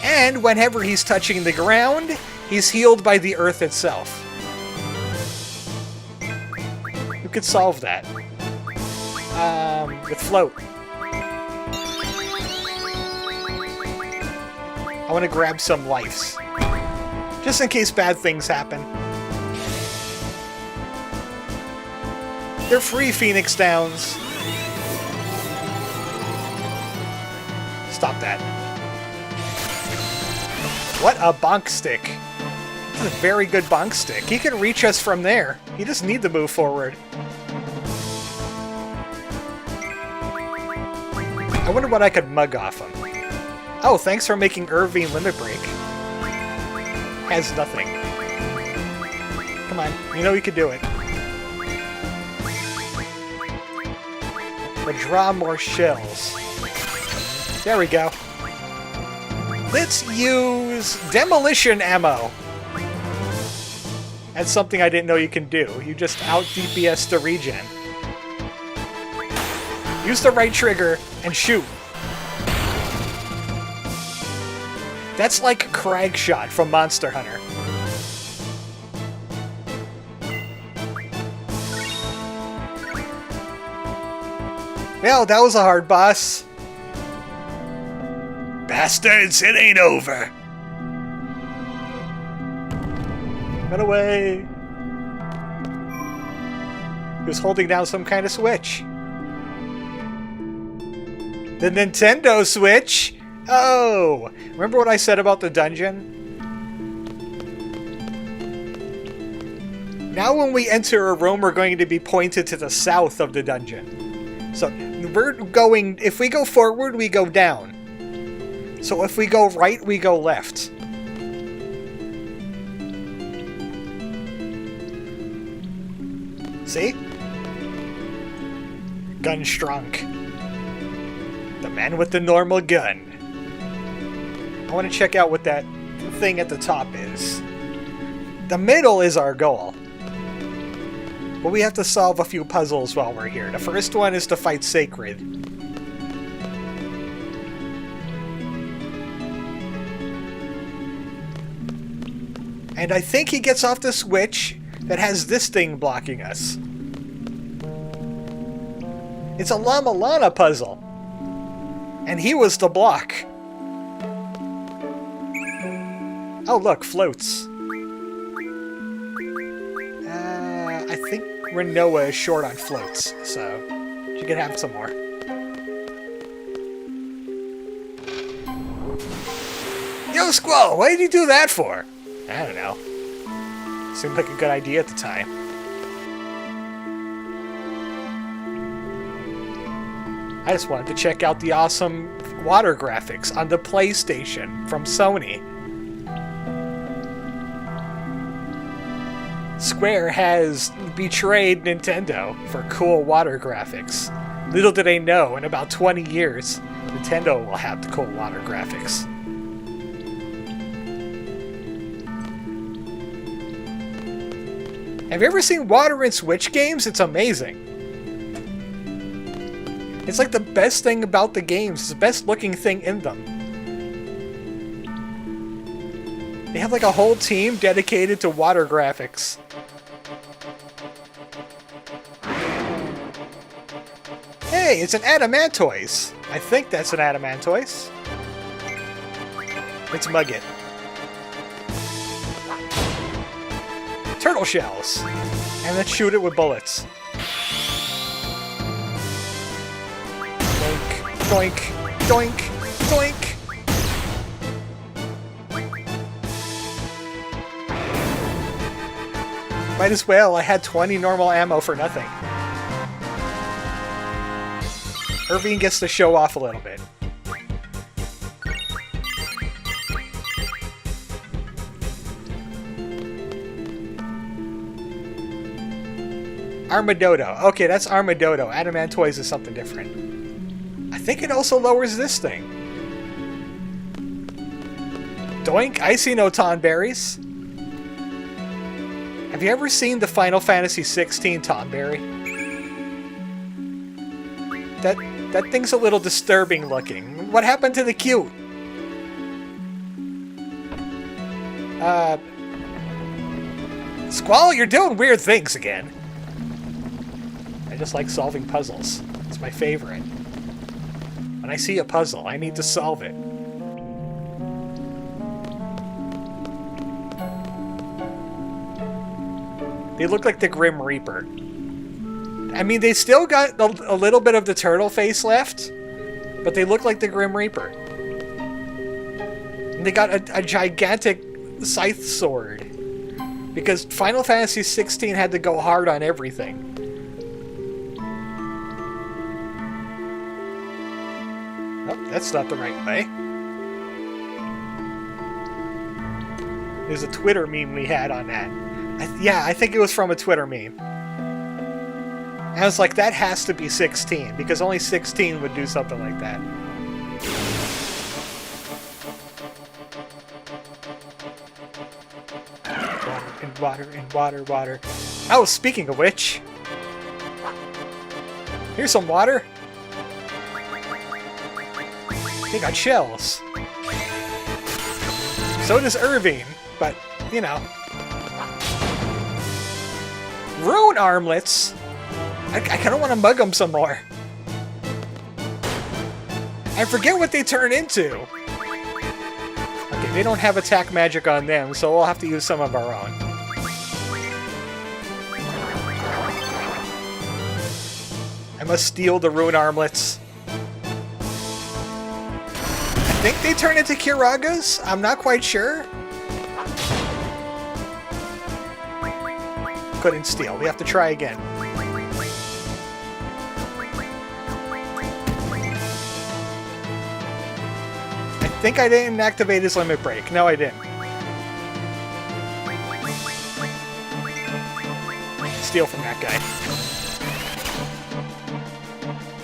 And whenever he's touching the ground, he's healed by the earth itself. You could solve that. With float. I want to grab some lives. Just in case bad things happen. They're free, Phoenix Downs. Stop that. What a bonk stick. This is a very good bonk stick. He can reach us from there. He just needs to move forward. I wonder what I could mug off him. Oh, thanks for making Irving Limit Break. Has nothing. Come on, you know you can do it. But draw more shells. There we go. Let's use demolition ammo. That's something I didn't know you can do. You just out DPS the regen. Use the right trigger and shoot. That's like Crag Shot from Monster Hunter. Well, that was a hard boss. Bastards, it ain't over. Run away. He was holding down some kind of switch. The Nintendo Switch? Oh! Remember what I said about the dungeon? Now when we enter a room, we're going to be pointed to the south of the dungeon. So, we're going... If we go forward, we go down. So if we go right, we go left. See? Gunstrunk. The man with the normal gun. I want to check out what that thing at the top is. The middle is our goal. But we have to solve a few puzzles while we're here. The first one is to fight Sacred. And I think he gets off the switch that has this thing blocking us. It's a Llama Lana puzzle. And he was the block. Oh, look, floats. I think Renoa is short on floats, so she can have some more. Yo, Squall, what did you do that for? I don't know. Seemed like a good idea at the time. I just wanted to check out the awesome water graphics on the PlayStation from Sony. Square has betrayed Nintendo for cool water graphics. Little do they know, in about 20 years, Nintendo will have the cool water graphics. Have you ever seen water in Switch games? It's amazing. It's like the best thing about the games. It's the best looking thing in them. They have like a whole team dedicated to water graphics. Hey, it's an Adamantoise. I think that's an Adamantoise. Let's mug it. Turtle shells. And let's shoot it with bullets. Doink, doink, doink, doink. Might as well, I had 20 normal ammo for nothing. Irving gets to show off a little bit. Armadodo. Okay, that's Armadodo. Adamantoise is something different. I think it also lowers this thing. Doink, I see no Tonberries. Have you ever seen the Final Fantasy XVI Tonberry? That thing's a little disturbing looking. What happened to the cute? Squall, you're doing weird things again. I just like solving puzzles. It's my favorite. When I see a puzzle, I need to solve it. They look like the Grim Reaper. I mean, they still got a little bit of the turtle face left, but they look like the Grim Reaper. And they got a gigantic scythe sword, because Final Fantasy XVI had to go hard on everything. Oh, that's not the right way. There's a Twitter meme we had on that. Yeah, I think it was from a Twitter meme. I was like, that has to be 16, because only 16 would do something like that. Water and water, water. Oh, speaking of which, here's some water. They got shells. So does Irving, but, you know. Rune armlets? I kind of want to mug them some more. I forget what they turn into. Okay, they don't have attack magic on them, so we'll have to use some of our own. I must steal the rune armlets. I think they turn into Kiragas? I'm not quite sure. Couldn't steal. We have to try again. I think I didn't activate his limit break. No, I didn't. Steal from that guy.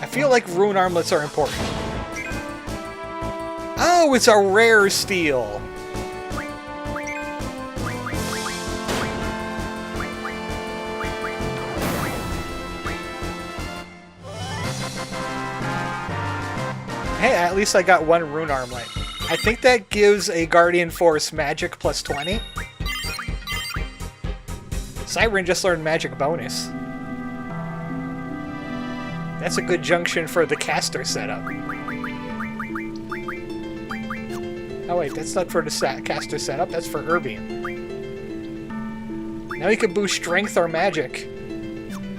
I feel like rune armlets are important. Oh, it's a rare steal. Hey, at least I got one rune armlet. I think that gives a Guardian Force magic plus 20. Siren just learned magic bonus. That's a good junction for the caster setup. Oh wait, that's not for the caster setup, that's for Irving. Now he can boost strength or magic.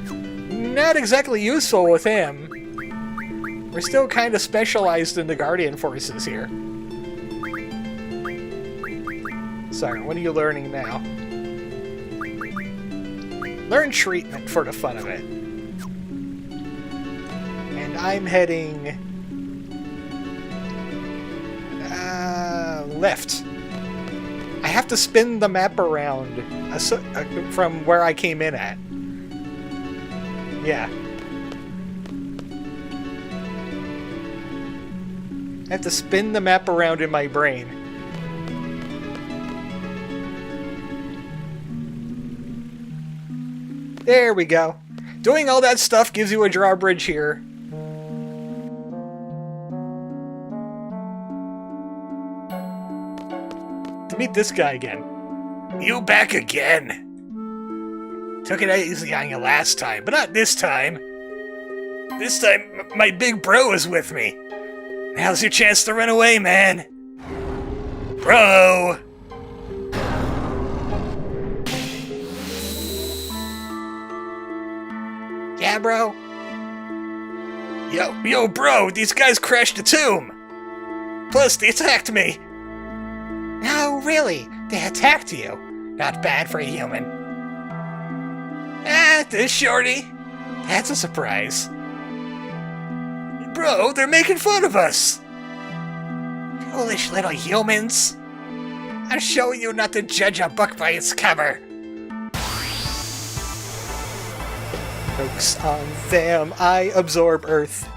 Not exactly useful with him. We're still kind of specialized in the Guardian Forces here. Sorry, what are you learning now? Learn treatment for the fun of it. And I'm heading... left. I have to spin the map around from where I came in at. Yeah. I have to spin the map around in my brain. There we go. Doing all that stuff gives you a drawbridge here. To meet this guy again. You back again? Took it easy on you last time, but not this time. This time, my big bro is with me. Now's your chance to run away, man. Bro! Yeah, bro? Yo, bro, these guys crashed the tomb! Plus, they attacked me! No, really? They attacked you? Not bad for a human. This shorty. That's a surprise. Bro, they're making fun of us! Foolish little humans! I'm showing you not to judge a book by its cover! Focus on them, I absorb Earth.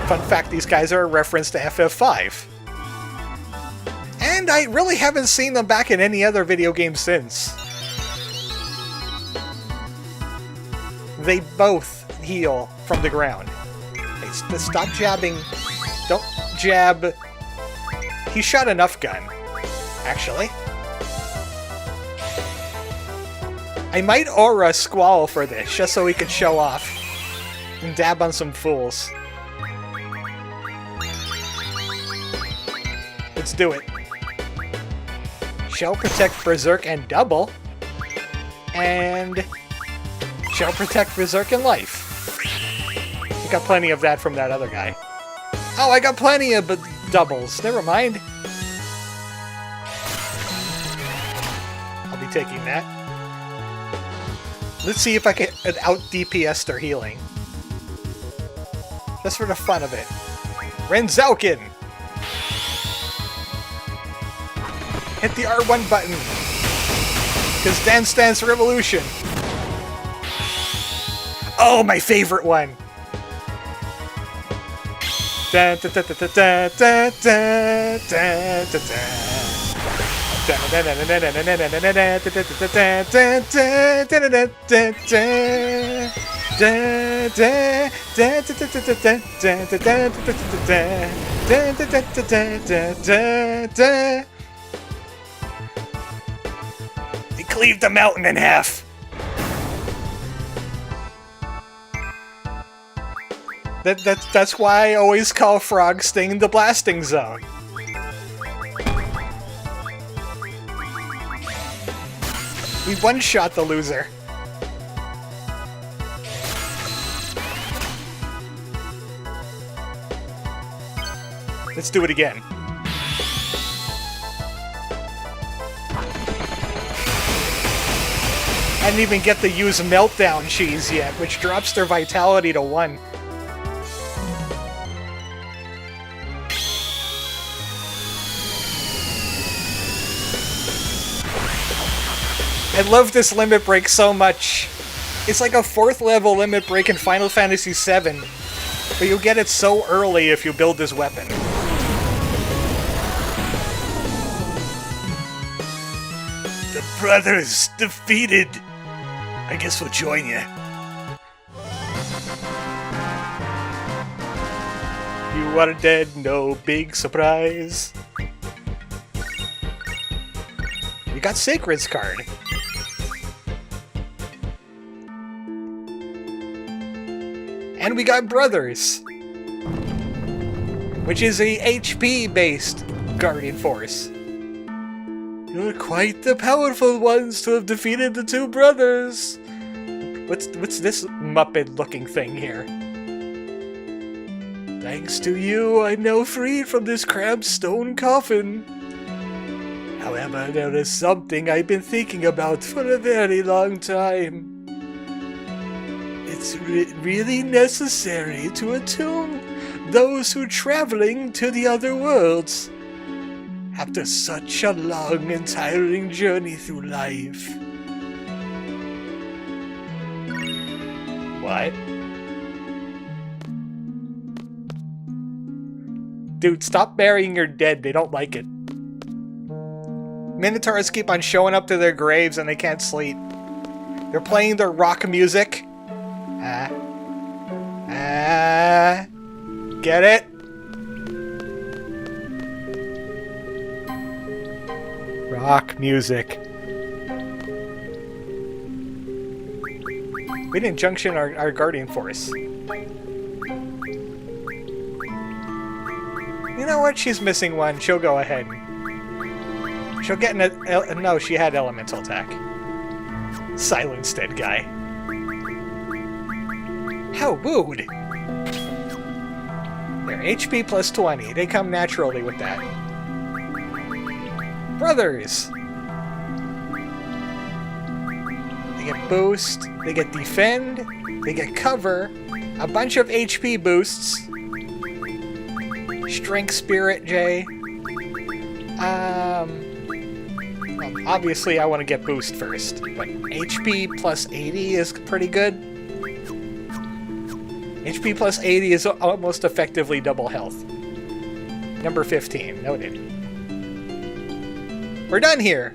Fun fact, these guys are a reference to FF5. And I really haven't seen them back in any other video game since. They both heal from the ground. Stop jabbing. Don't jab. He shot enough gun, actually. I might aura Squall for this, just so he could show off and dab on some fools. Let's do it. Shell Protect Berserk and double. And Shell Protect Berserk and life. Got plenty of that from that other guy. Oh, I got plenty of doubles. Never mind. I'll be taking that. Let's see if I can out DPS their healing. Just for the fun of it. Renzauken! Hit the R1 button! Because Dance Dance Revolution! Oh, my favorite one! Da da da da da da da da da da. He cleaved the mountain in half. That's why I always call Frog Sting the blasting zone. We one-shot the loser. Let's do it again. I didn't even get to use Meltdown Cheese yet, which drops their vitality to 1. I love this limit break so much. It's like a 4th level limit break in Final Fantasy VII, but you'll get it so early if you build this weapon. The brothers defeated. I guess we'll join you. You are dead, no big surprise. You got Sacred's card. And we got Brothers, which is a HP-based Guardian Force. You're quite the powerful ones to have defeated the 2 brothers. What's this Muppet-looking thing here? Thanks to you, I'm now freed from this cramped stone coffin. However, there is something I've been thinking about for a very long time. It's really necessary to attune those who are traveling to the other worlds after such a long and tiring journey through life. What? Dude, stop burying your dead. They don't like it. Minotaurs keep on showing up to their graves and they can't sleep. They're playing their rock music. Get it? Rock music. We didn't junction our Guardian Force. You know what? She's missing one. She'll go ahead. She'll get no, she had elemental attack. Silence dead guy. How rude! They're HP plus 20. They come naturally with that. Brothers! They get boost, they get defend, they get cover, a bunch of HP boosts. Strength Spirit J. Well, obviously I want to get boost first, but HP plus 80 is pretty good. HP plus 80 is almost effectively double health. Number 15, noted. We're done here.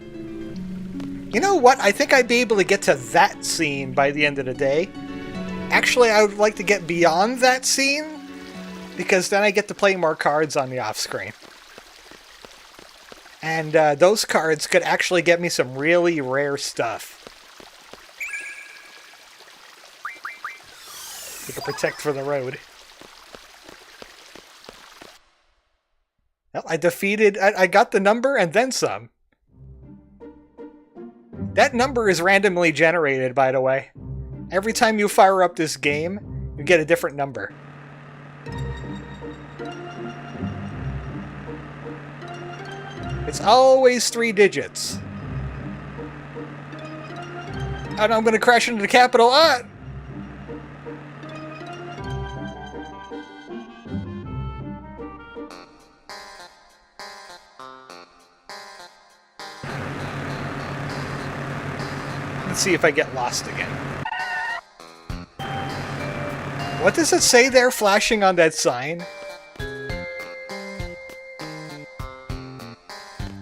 You know what? I think I'd be able to get to that scene by the end of the day. Actually, I would like to get beyond that scene, because then I get to play more cards on the off-screen. And those cards could actually get me some really rare stuff. You can protect for the road. Well, I got the number and then some. That number is randomly generated, by the way. Every time you fire up this game, you get a different number. It's always 3 digits. And I'm gonna crash into the Capitol. Ah! and see if I get lost again. What does it say there flashing on that sign?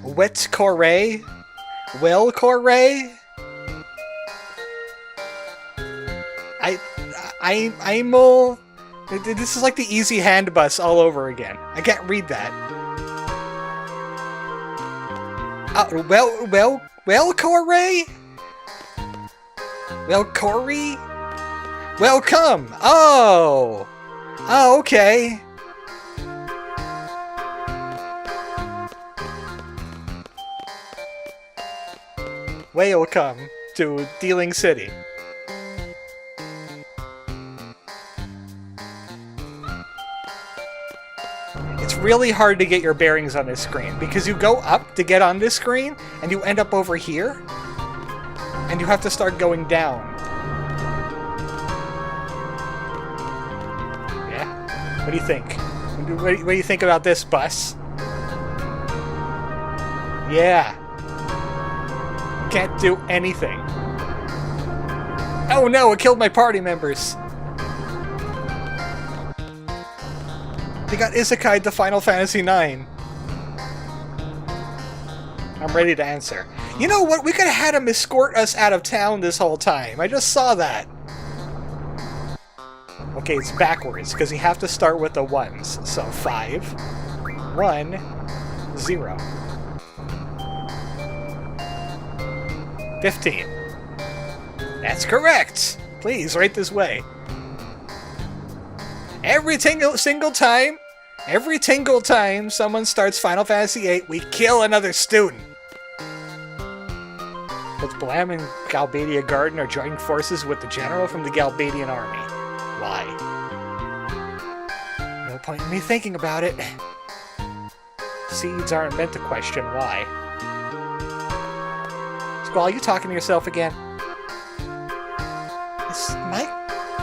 Wet Corée? Well Corée? I'm this is like the easy hand bus all over again. I can't read that. Well Corée? Well Corey? Welcome! Oh! Oh, okay. Welcome to Dealing City. It's really hard to get your bearings on this screen because you go up to get on this screen and you end up over here and you have to start going down. Yeah? What do you think? What do you think about this bus? Yeah. Can't do anything. Oh no, it killed my party members. They got isekai'd to Final Fantasy IX. I'm ready to answer. You know what? We could have had him escort us out of town this whole time. I just saw that. Okay, it's backwards, because you have to start with the ones. So 5, 1, 0. 15. That's correct! Please, right this way. Every single time someone starts Final Fantasy VIII, we kill another student. Both Blam and Galbadia Garden are joining forces with the general from the Galbadian army. Why? No point in me thinking about it. Seeds aren't meant to question why. Squall, you talking to yourself again? Is my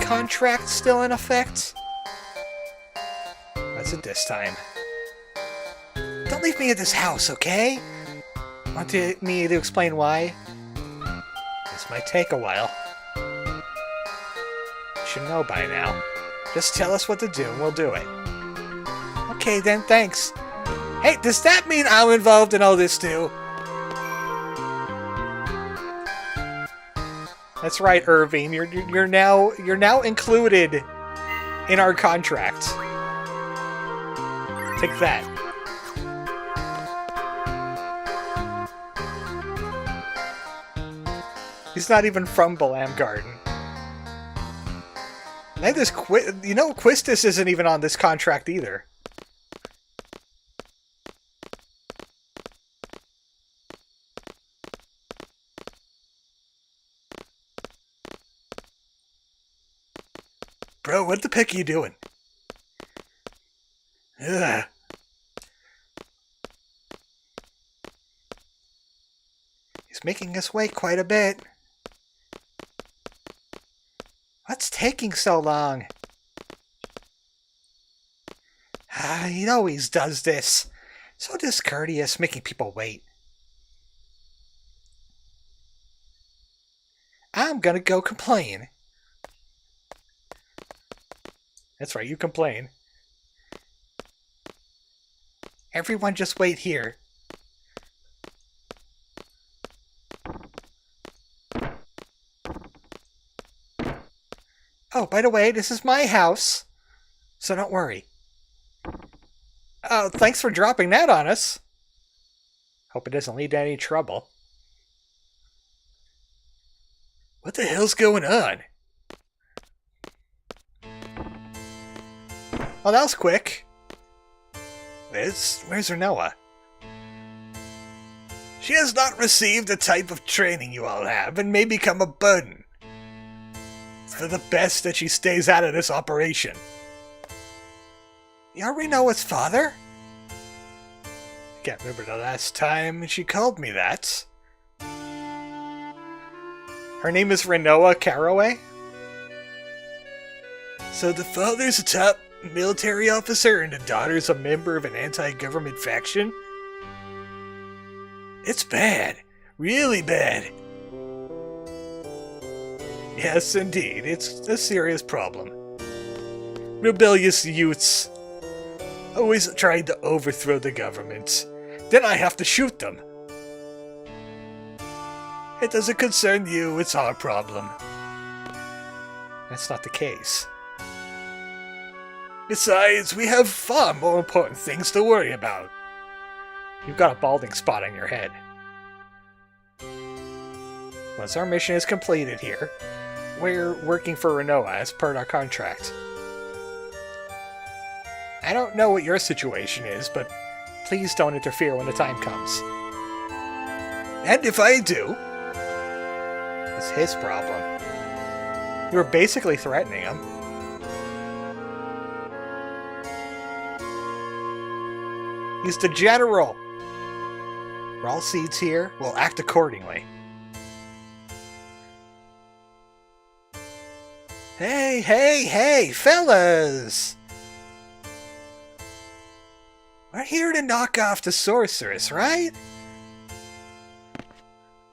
contract still in effect? What's it this time? Don't leave me at this house, okay? Want me to explain why? This might take a while. You should know by now. Just tell us what to do and we'll do it. Okay then, thanks. Hey, does that mean I'm involved in all this too? That's right, Irving. You're now included in our contract. Take that. He's not even from Balam Garden. And this Quistis isn't even on this contract either. Bro, what the pick are you doing? Ugh. He's making us wait quite a bit. What's taking so long? He always does this. So discourteous, making people wait. I'm gonna go complain. That's right, you complain. Everyone just wait here. Oh, by the way, this is my house, so don't worry. Oh, thanks for dropping that on us. Hope it doesn't lead to any trouble. What the hell's going on? Oh, that was quick. Where's Renoa? She has not received the type of training you all have and may become a burden. It's for the best that she stays out of this operation. You're Renoa's father? I can't remember the last time she called me that. Her name is Renoa Caraway? So the father's a top military officer and the daughter's a member of an anti-government faction? It's bad. Really bad. Yes, indeed. It's a serious problem. Rebellious youths always trying to overthrow the government. Then I have to shoot them. It doesn't concern you, it's our problem. That's not the case. Besides, we have far more important things to worry about. You've got a balding spot on your head. Once our mission is completed here, we're working for Renoa as per our contract. I don't know what your situation is, but please don't interfere when the time comes. And if I do, it's his problem. You were basically threatening him. He's the general. We're all seeds here. We'll act accordingly. Hey, fellas! We're here to knock off the sorceress, right?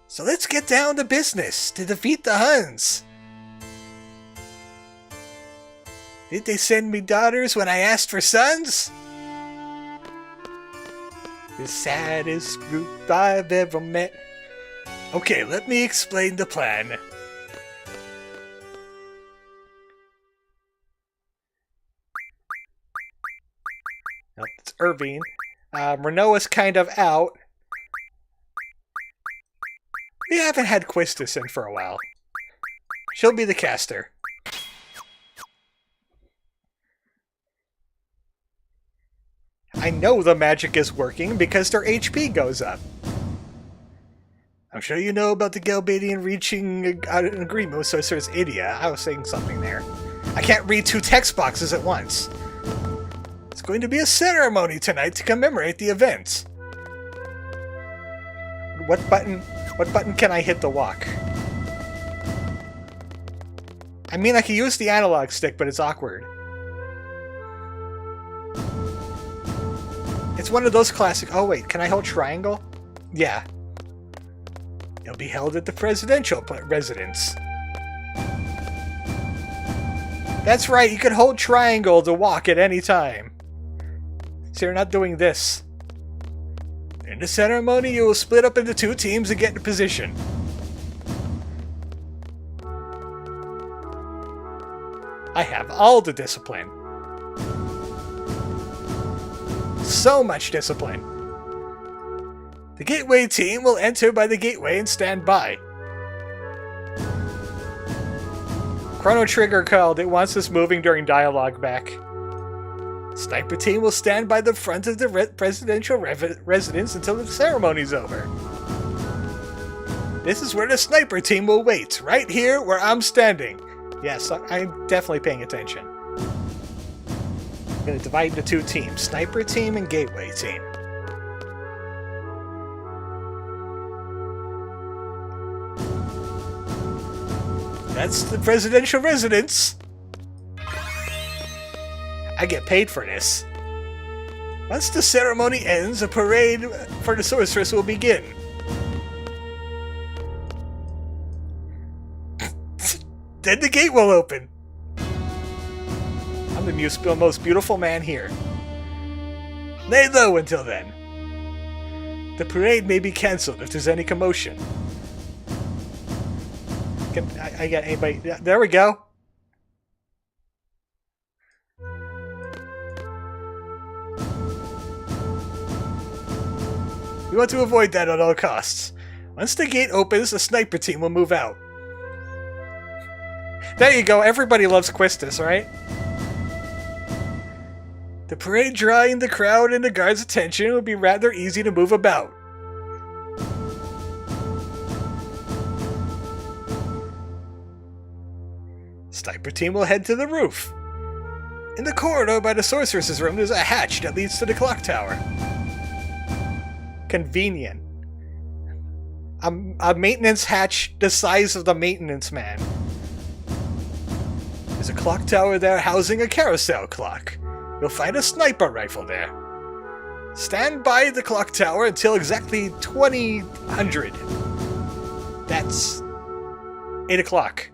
So let's get down to business to defeat the Huns. Did they send me daughters when I asked for sons? The saddest group I've ever met. Okay, let me explain the plan. Nope, it's Irvine. Renoa's kind of out. We haven't had Quistis in for a while. She'll be the caster. I know the magic is working because their HP goes up. I'm sure you know about the Galbadian reaching an agreement with Sorceress Idia. I was saying something there. I can't read two text boxes at once. It's going to be a ceremony tonight to commemorate the event. What button can I hit to walk? I mean, I can use the analog stick, but it's awkward. It's one of those classic... Oh wait, can I hold triangle? Yeah. It'll be held at the presidential residence. That's right, you can hold triangle to walk at any time. So you're not doing this. In the ceremony, you will split up into two teams and get into position. I have all the discipline. So much discipline. The gateway team will enter by the gateway and stand by. Chrono Trigger called. It wants us moving during dialogue back. Sniper team will stand by the front of the presidential residence until the ceremony's over. This is where the sniper team will wait, right here where I'm standing. Yes, I'm definitely paying attention. I'm going to divide into two teams, sniper team and gateway team. That's the presidential residence. I get paid for this. Once the ceremony ends, a parade for the sorceress will begin. Then the gate will open. I'm the most beautiful man here. Lay low until then. The parade may be cancelled if there's any commotion. Can I get anybody? There we go. We want to avoid that at all costs. Once the gate opens, the sniper team will move out. There you go, everybody loves Quistis, right? The parade drawing the crowd and the guards' attention will be rather easy to move about. Sniper team will head to the roof. In the corridor by the sorceress's room, there's a hatch that leads to the clock tower. Convenient. A maintenance hatch the size of the maintenance man. There's a clock tower there housing a carousel clock. You'll find a sniper rifle there. Stand by the clock tower until exactly 2000. That's 8 o'clock.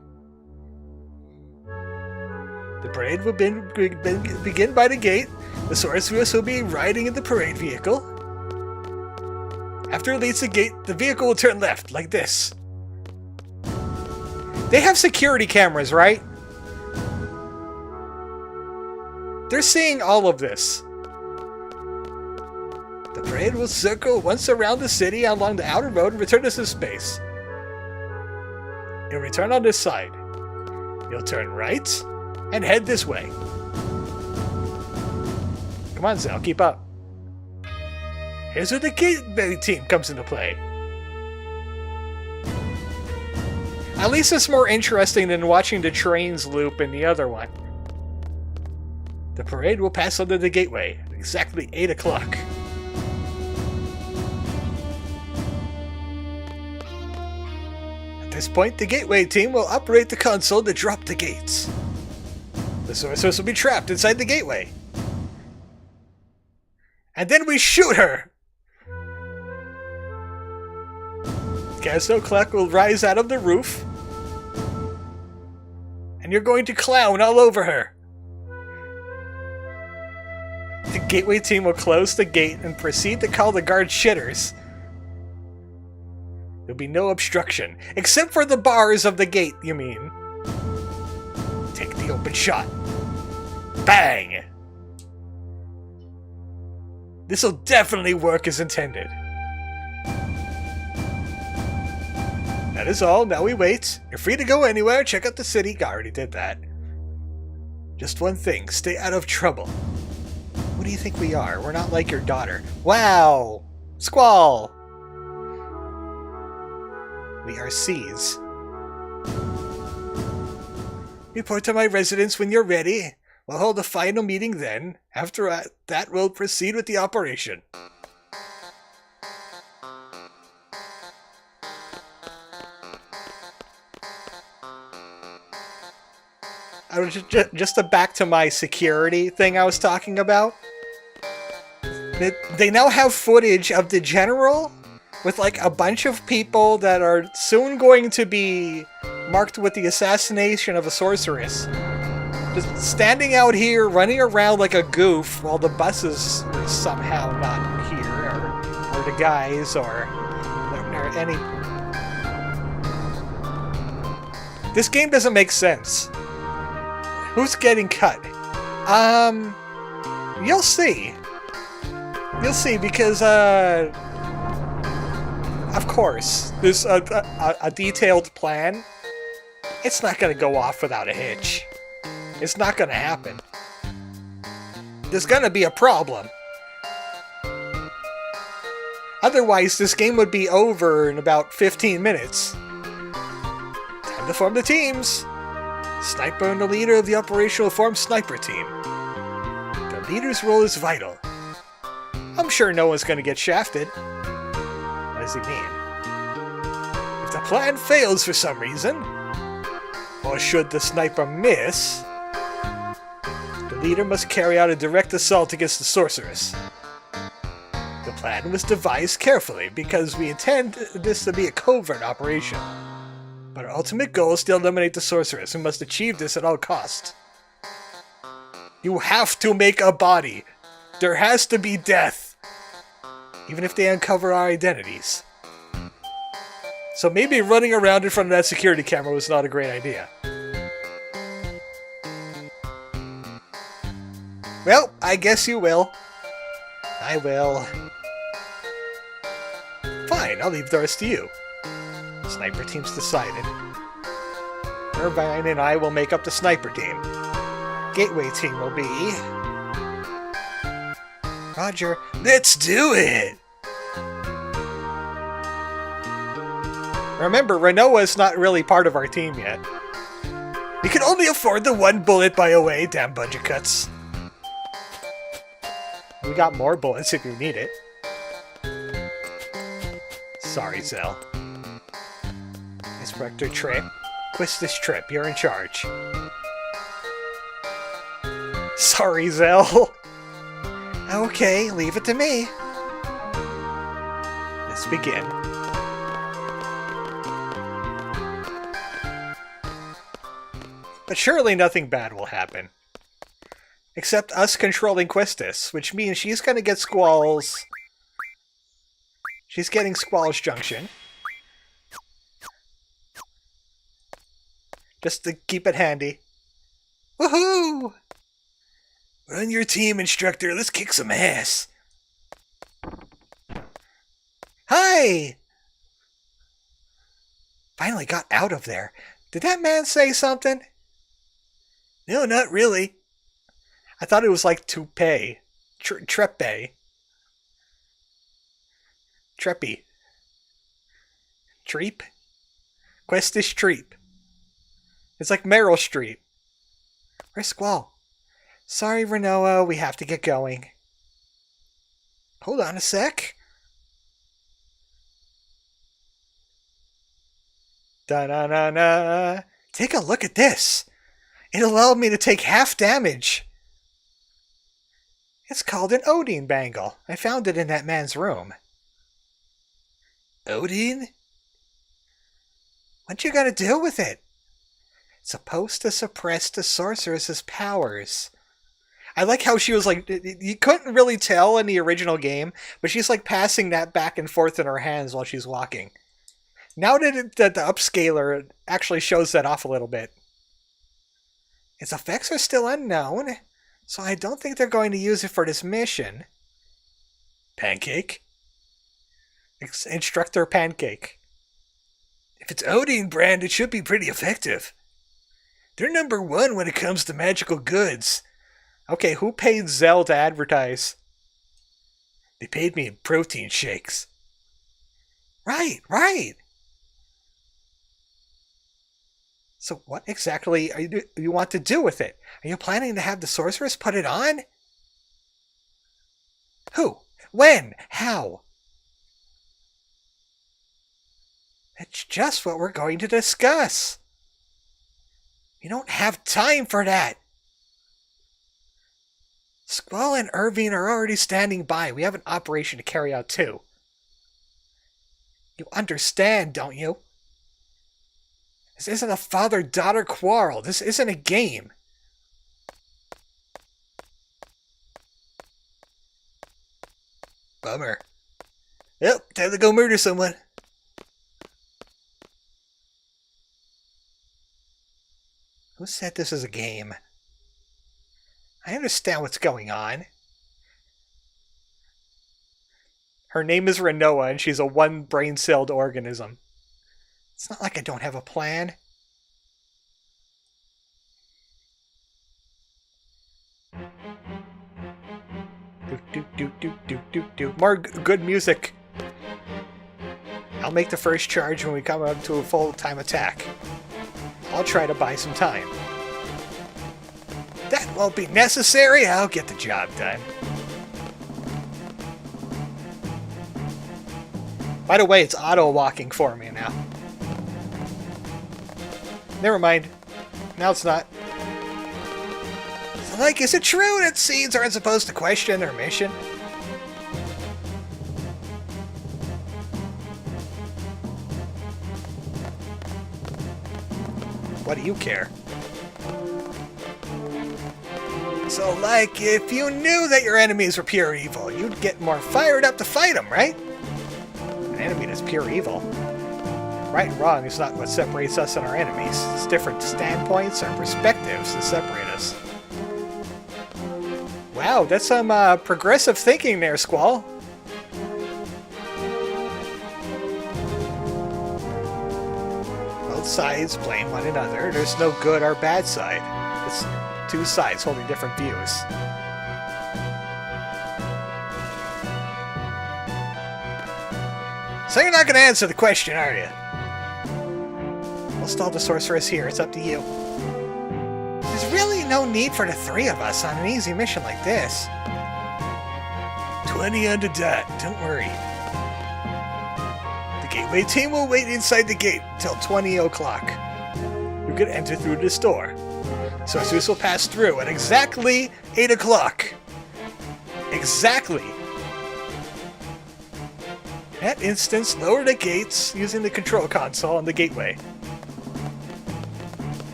The parade will begin by the gate. The sorceress will be riding in the parade vehicle. After it leaves the gate, the vehicle will turn left, like this. They have security cameras, right? They're seeing all of this. The parade will circle once around the city along the outer road and return to some space. You'll return on this side. You'll turn right and head this way. Come on, Zell, keep up. Here's where the gateway team comes into play. At least it's more interesting than watching the trains loop in the other one. The parade will pass under the gateway at exactly 8 o'clock. At this point, the gateway team will operate the console to drop the gates. The sorceress will be trapped inside the gateway. And then we shoot her! Castle Clock will rise out of the roof. And you're going to clown all over her. The gateway team will close the gate and proceed to call the guard shitters. There'll be no obstruction, except for the bars of the gate, you mean. Take the open shot. Bang! This'll definitely work as intended. That is all, now we wait. You're free to go anywhere, check out the city. I already did that. Just one thing, stay out of trouble. What do you think we are? We're not like your daughter. Wow! Squall! We are C's. Report to my residence when you're ready. We'll hold a final meeting then. After that, we'll proceed with the operation. I was just back to my security thing I was talking about. They now have footage of the general with like a bunch of people that are soon going to be marked with the assassination of a sorceress. Just standing out here, running around like a goof while the buses are somehow not here, or the guys, or any... This game doesn't make sense. Who's getting cut? You'll see. You'll see, because, of course, there's a detailed plan. It's not gonna go off without a hitch. It's not gonna happen. There's gonna be a problem. Otherwise, this game would be over in about 15 minutes. Time to form the teams. Sniper and the leader of the operational form sniper team. The leader's role is vital. I'm sure no one's gonna get shafted. What does he mean? If the plan fails for some reason, or should the sniper miss, the leader must carry out a direct assault against the sorceress. The plan was devised carefully because we intend this to be a covert operation. But our ultimate goal is to eliminate the sorceress. We must achieve this at all costs. You have to make a body. There has to be death. Even if they uncover our identities. So maybe running around in front of that security camera was not a great idea. Well, I guess you will. I will. Fine, I'll leave the rest to you. Sniper team's decided. Irvine and I will make up the sniper team. Gateway team will be... Roger, let's do it! Remember, Renoa's not really part of our team yet. We can only afford the one bullet, by the way, damn budget cuts. We got more bullets if you need it. Sorry, Zell. Inspector Tripp, quit this trip. You're in charge. Sorry, Zell. Okay, leave it to me. Let's begin. But surely nothing bad will happen. Except us controlling Quistis, which means she's going to get Squall's... She's getting Squall's Junction. Just to keep it handy. Woohoo! We're on your team, instructor. Let's kick some ass. Hi! Finally got out of there. Did that man say something? No, not really. I thought it was like toupee. Treppe. Treppy. Treep? Questish Treep. It's like Meryl Streep. Where's Squall? Sorry, Renoa, we have to get going. Hold on a sec. Da-na-na-na. Take a look at this. It allowed me to take half damage. It's called an Odin bangle. I found it in that man's room. Odin? What you gotta do with it? It's supposed to suppress the sorceress's powers. I like how she was like, you couldn't really tell in the original game, but she's like passing that back and forth in her hands while she's walking. Now that the upscaler actually shows that off a little bit. Its effects are still unknown, so I don't think they're going to use it for this mission. Pancake? Instructor Pancake. If it's Odin brand, it should be pretty effective. They're #1 when it comes to magical goods. Okay, who paid Zell to advertise? They paid me in protein shakes. Right. So what exactly you want to do with it? Are you planning to have the sorceress put it on? Who? When? How? That's just what we're going to discuss. We don't have time for that. Squall and Irving are already standing by. We have an operation to carry out too. You understand, don't you? This isn't a father-daughter quarrel. This isn't a game. Bummer. Yep, time to go murder someone. Who said this is a game? I understand what's going on. Her name is Renoa, and she's a one-brain-celled organism. It's not like I don't have a plan. More good music. I'll make the first charge when we come up to a full-time attack. I'll try to buy some time. That won't be necessary. I'll get the job done. By the way, it's auto-walking for me now. Never mind. Now it's not. So, like, is it true that seeds aren't supposed to question their mission? What do you care? So, like, if you knew that your enemies were pure evil, you'd get more fired up to fight them, right? An enemy that's pure evil. Right and wrong is not what separates us and our enemies. It's different standpoints or perspectives that separate us. Wow, that's some progressive thinking there, Squall. Both sides blame one another. There's no good or bad side. It's two sides holding different views. So you're not going to answer the question, are you? We'll stall the sorceress here. It's up to you. There's really no need for the three of us on an easy mission like this. 20 on the dot. Don't worry. The gateway team will wait inside the gate until 20 o'clock. You can enter through this door. Sorceress will pass through at exactly 8 o'clock. Exactly. In that instance, lower the gates using the control console on the gateway.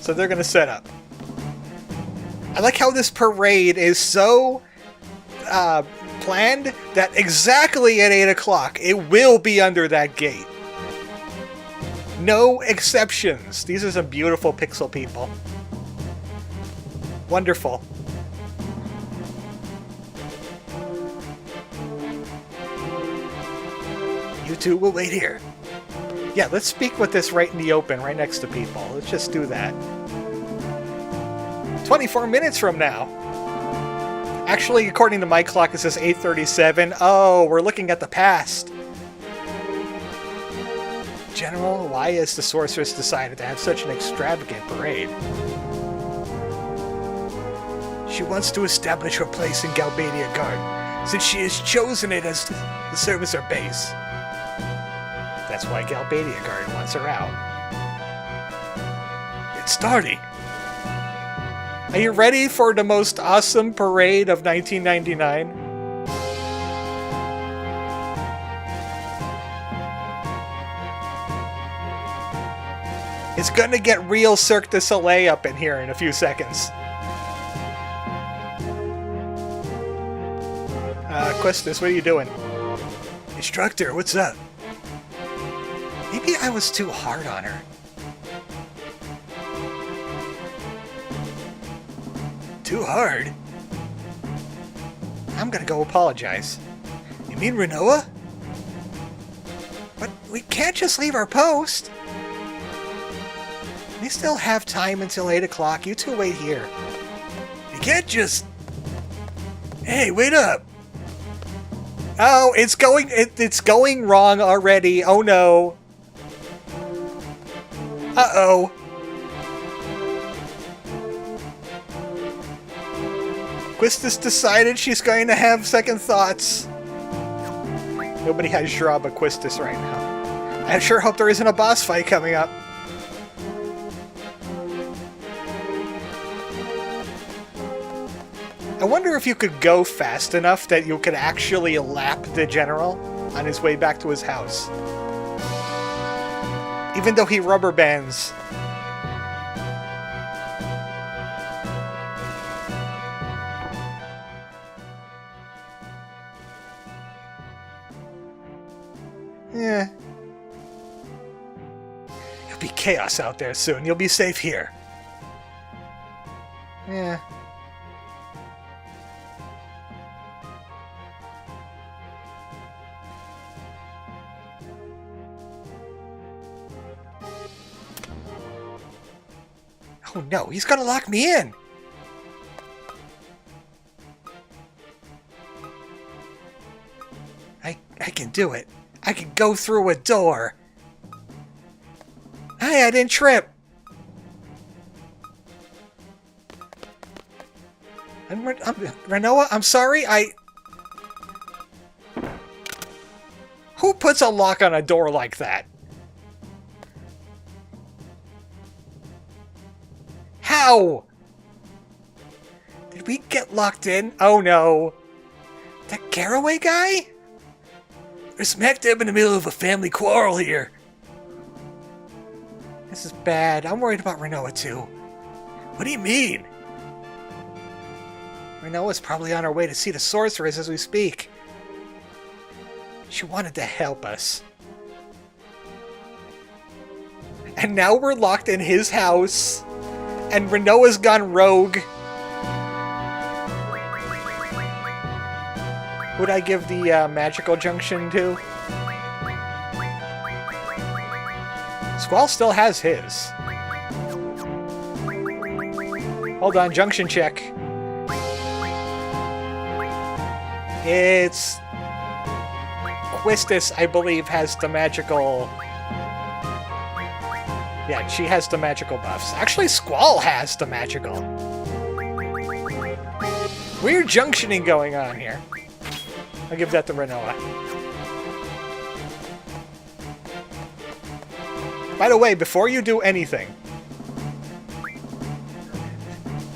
So they're gonna set up. I like how this parade is so planned that exactly at 8 o'clock it will be under that gate. No exceptions. These are some beautiful pixel people. Wonderful. You two will wait here. Yeah, let's speak with this right in the open, right next to people. Let's just do that. 24 minutes from now. Actually, according to my clock, it says 8:37. Oh, we're looking at the past. General, why has the sorceress decided to have such an extravagant parade? She wants to establish her place in Galbadia Garden, since she has chosen it as the service her base. That's why Galbadia Garden wants her out. It's starting! Are you ready for the most awesome parade of 1999? It's gonna get real Cirque du Soleil up in here in a few seconds. Questus, what are you doing? Instructor, what's up? Maybe I was too hard on her. Too hard? I'm gonna go apologize. You mean Renoa? But we can't just leave our post. We still have time until 8 o'clock. You two wait here. You can't just... Hey, wait up! Oh, it's going wrong already. Oh no. Uh-oh. Quistis decided she's going to have second thoughts. Nobody has Jra but Quistis right now. I sure hope there isn't a boss fight coming up. I wonder if you could go fast enough that you could actually lap the general on his way back to his house. Even though he rubber bands. Yeah. There'll be chaos out there soon. You'll be safe here. Yeah. Oh no, he's gonna lock me in! I can do it. I can go through a door. Hey, I didn't trip! Renoa, I'm sorry, Who puts a lock on a door like that? How? Did we get locked in? Oh no. That Garraway guy? We're smack dab in the middle of a family quarrel here. This is bad. I'm worried about Renoa too. What do you mean? Renoa's probably on her way to see the sorceress as we speak. She wanted to help us. And now we're locked in his house. And Renoa's gone rogue. Who'd I give the magical junction to? Squall still has his. Hold on, junction check. It's... Quistis, I believe, has the magical... Yeah, she has the magical buffs. Actually, Squall has the magical. Weird junctioning going on here. I'll give that to Renoa. By the way, before you do anything,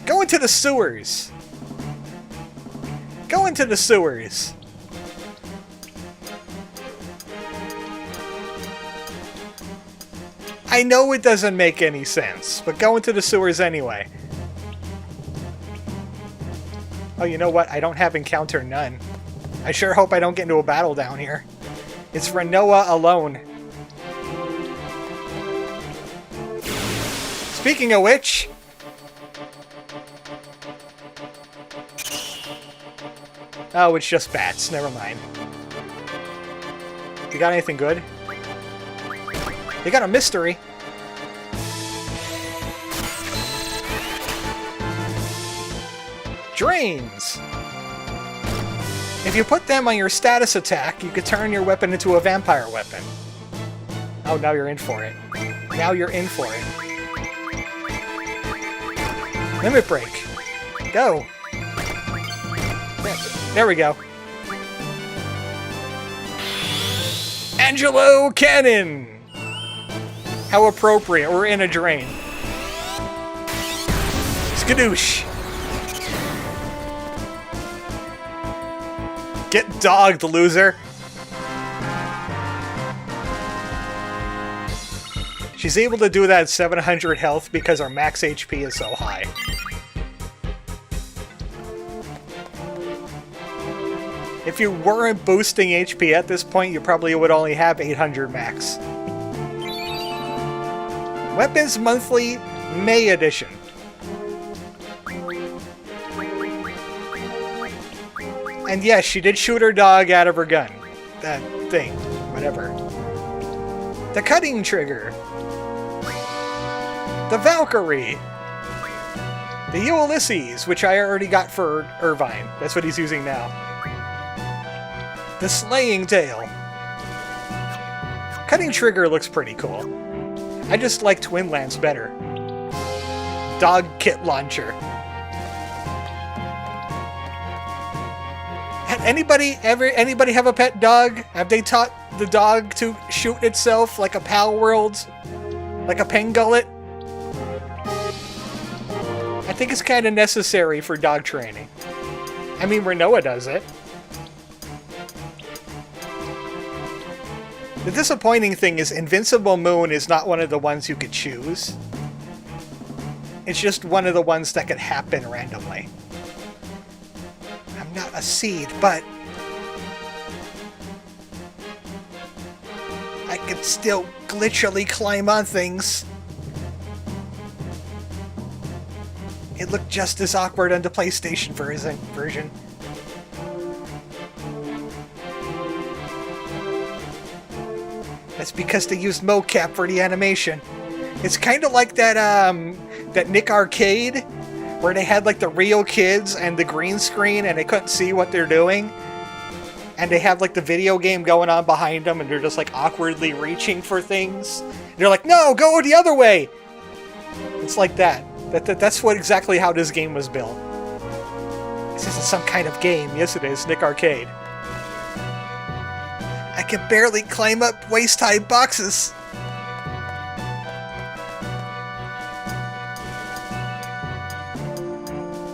go into the sewers. Go into the sewers. I know it doesn't make any sense, but go into the sewers anyway. Oh, you know what? I don't have encounter none. I sure hope I don't get into a battle down here. It's Renoa alone. Speaking of which... Oh, it's just bats. Never mind. You got anything good? They got a mystery. Drains! If you put them on your status attack, you could turn your weapon into a vampire weapon. Oh, now you're in for it. Now you're in for it. Limit break. Go. There we go. Angelo Cannon! How appropriate. We're in a drain. Skadoosh. Get dogged, loser. She's able to do that at 700 health because our max HP is so high. If you weren't boosting HP at this point, you probably would only have 800 max. Weapons Monthly May Edition. And yes, she did shoot her dog out of her gun. That thing. Whatever. The Cutting Trigger. The Valkyrie. The Ulysses, which I already got for Irvine. That's what he's using now. The Slaying Tail. Cutting Trigger looks pretty cool. I just like Twin Lance better. Dog Kit Launcher. Had anybody have a pet dog? Have they taught the dog to shoot itself like a Pal World? Like a Pengullet? I think it's kind of necessary for dog training. I mean, Renoa does it. The disappointing thing is Invincible Moon is not one of the ones you could choose. It's just one of the ones that could happen randomly. I'm not a seed, but I could still glitchily climb on things. It looked just as awkward on the PlayStation version. That's because they used mocap for the animation. It's kind of like that that Nick Arcade, where they had like the real kids and the green screen and they couldn't see what they're doing. And they have like the video game going on behind them and they're just like awkwardly reaching for things. And they're like, no, go the other way! It's like that. That's what exactly how this game was built. This isn't some kind of game. Yes, it is. Nick Arcade. I can barely climb up waist-high boxes.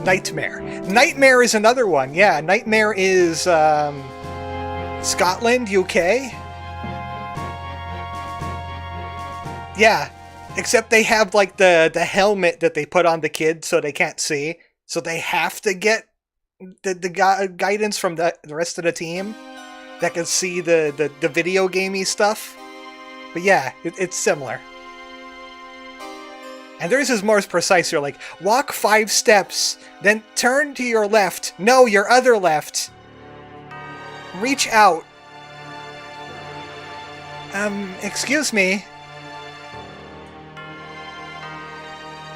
Nightmare. Nightmare is another one. Yeah, Nightmare is Scotland, UK. Yeah, except they have like the helmet that they put on the kids so they can't see. So they have to get the guidance from the rest of the team that can see the video gamey stuff. But yeah, it's similar. And theirs is more precise. You're like, walk 5 steps, then turn to your left. No, your other left. Reach out. Excuse me.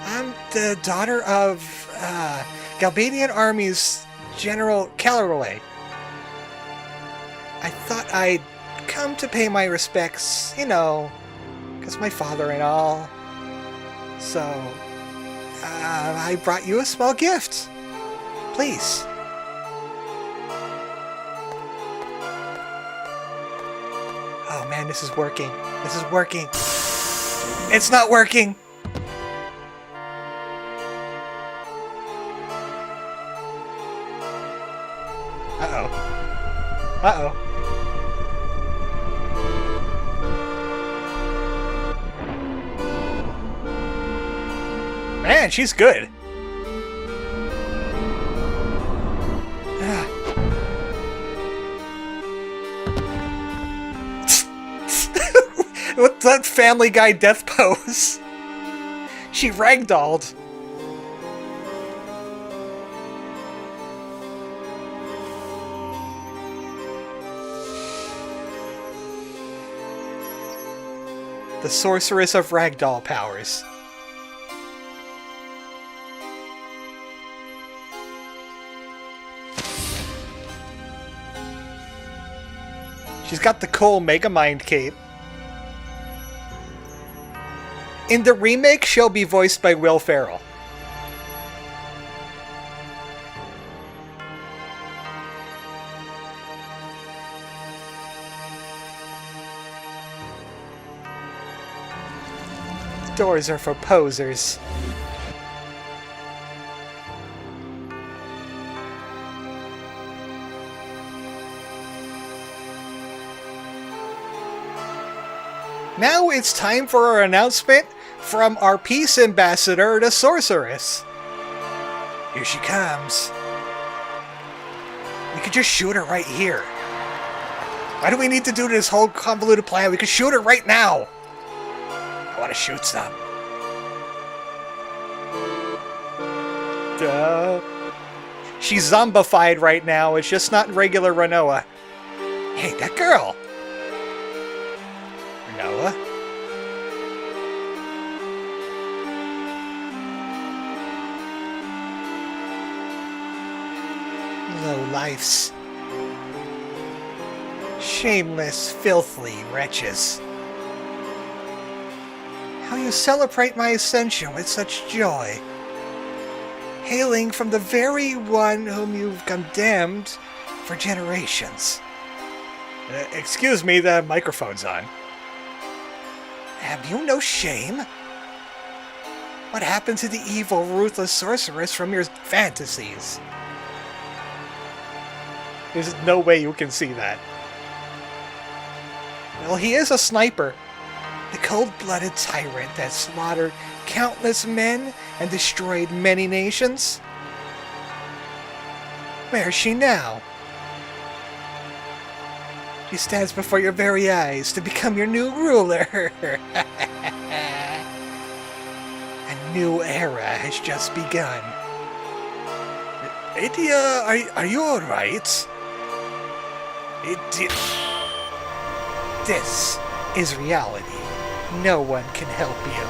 I'm the daughter of, Galbadian Army's General Calloway. I thought I'd come to pay my respects, you know, because my father and all. So, I brought you a small gift. Please. Oh man, this is working. This is working. It's not working! Uh-oh. Uh-oh. Man, she's good. What's that Family Guy death pose? She ragdolled. The Sorceress of Ragdoll powers. She's got the cool Megamind cape. In the remake, she'll be voiced by Will Ferrell. Doors are for posers. Now it's time for our announcement from our peace ambassador, the Sorceress. Here she comes. We could just shoot her right here. Why do we need to do this whole convoluted plan? We could shoot her right now. I want to shoot some. Duh. She's zombified right now. It's just not regular Renoa. Hey, that girl. Renoa? Low-lifes. Shameless, filthy wretches. How you celebrate my ascension with such joy, hailing from the very one whom you've condemned for generations. Excuse me, the microphone's on. Have you no shame? What happened to the evil, ruthless sorceress from your fantasies? There's no way you can see that. Well, he is a sniper. The cold-blooded tyrant that slaughtered countless men and destroyed many nations. Where is she now? She stands before your very eyes to become your new ruler. A new era has just begun. Adia, are you alright? This is reality. No one can help you.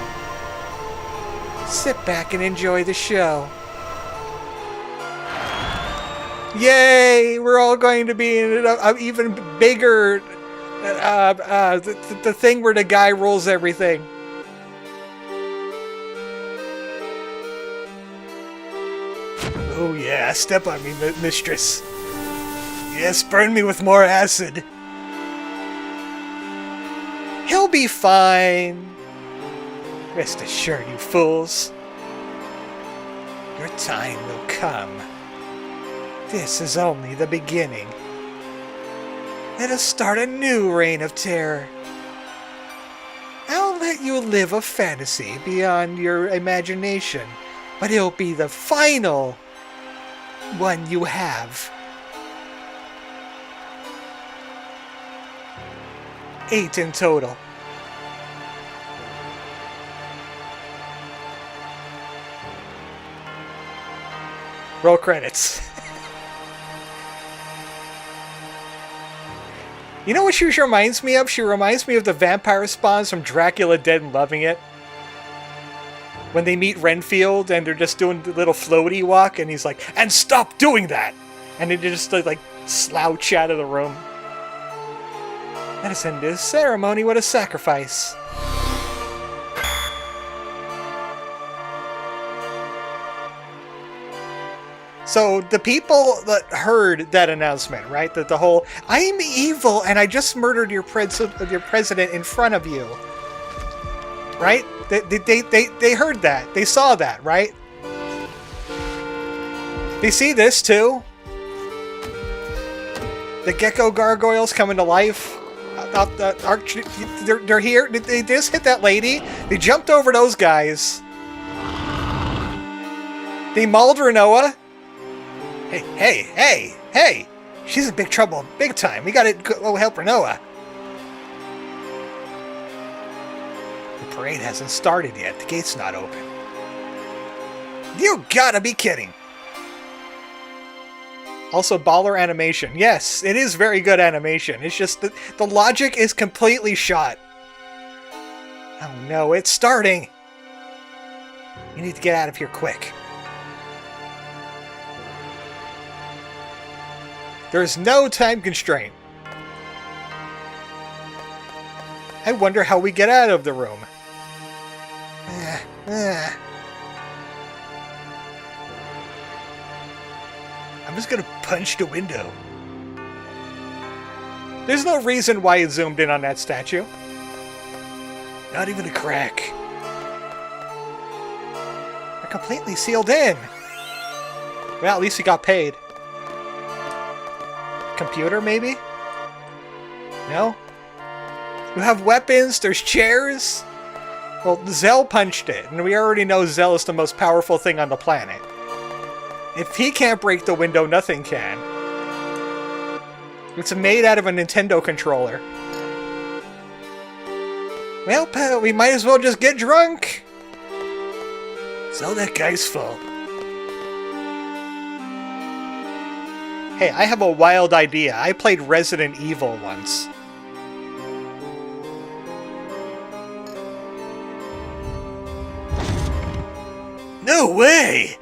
Sit back and enjoy the show. Yay! We're all going to be in an even bigger... the thing where the guy rules everything. Oh yeah, step on me, mistress. Yes, burn me with more acid. He'll be fine. Rest assured, you fools. Your time will come. This is only the beginning. Let us start a new reign of terror. I'll let you live a fantasy beyond your imagination, but it'll be the final one you have. 8 in total. Roll credits. You know what she reminds me of? She reminds me of the vampire spawns from Dracula Dead and Loving It. When they meet Renfield and they're just doing the little floaty walk and he's like, and stop doing that! And they just like slouch out of the room. Let us end this ceremony with a sacrifice. So the people that heard that announcement, right? That the whole, I'm evil and I just murdered your president in front of you. Right? They heard that. They saw that, right? They see this too. The gecko gargoyles coming to life. They're here. They just hit that lady. They jumped over those guys. They mauled Renoa. Hey! She's in big trouble, big time. We gotta go help Renoa. The parade hasn't started yet. The gate's not open. You gotta be kidding. Also, baller animation. Yes, it is very good animation. It's just that the logic is completely shot. Oh no, it's starting. You need to get out of here quick. There's no time constraint. I wonder how we get out of the room. I'm just gonna punch the window. There's no reason why it zoomed in on that statue. Not even a crack. They're completely sealed in. Well, at least he got paid. Computer, maybe? No? You have weapons, there's chairs? Well, Zell punched it, and we already know Zell is the most powerful thing on the planet. If he can't break the window, nothing can. It's made out of a Nintendo controller. Well, pal, we might as well just get drunk. So that guy's full. Hey, I have a wild idea. I played Resident Evil once. No way!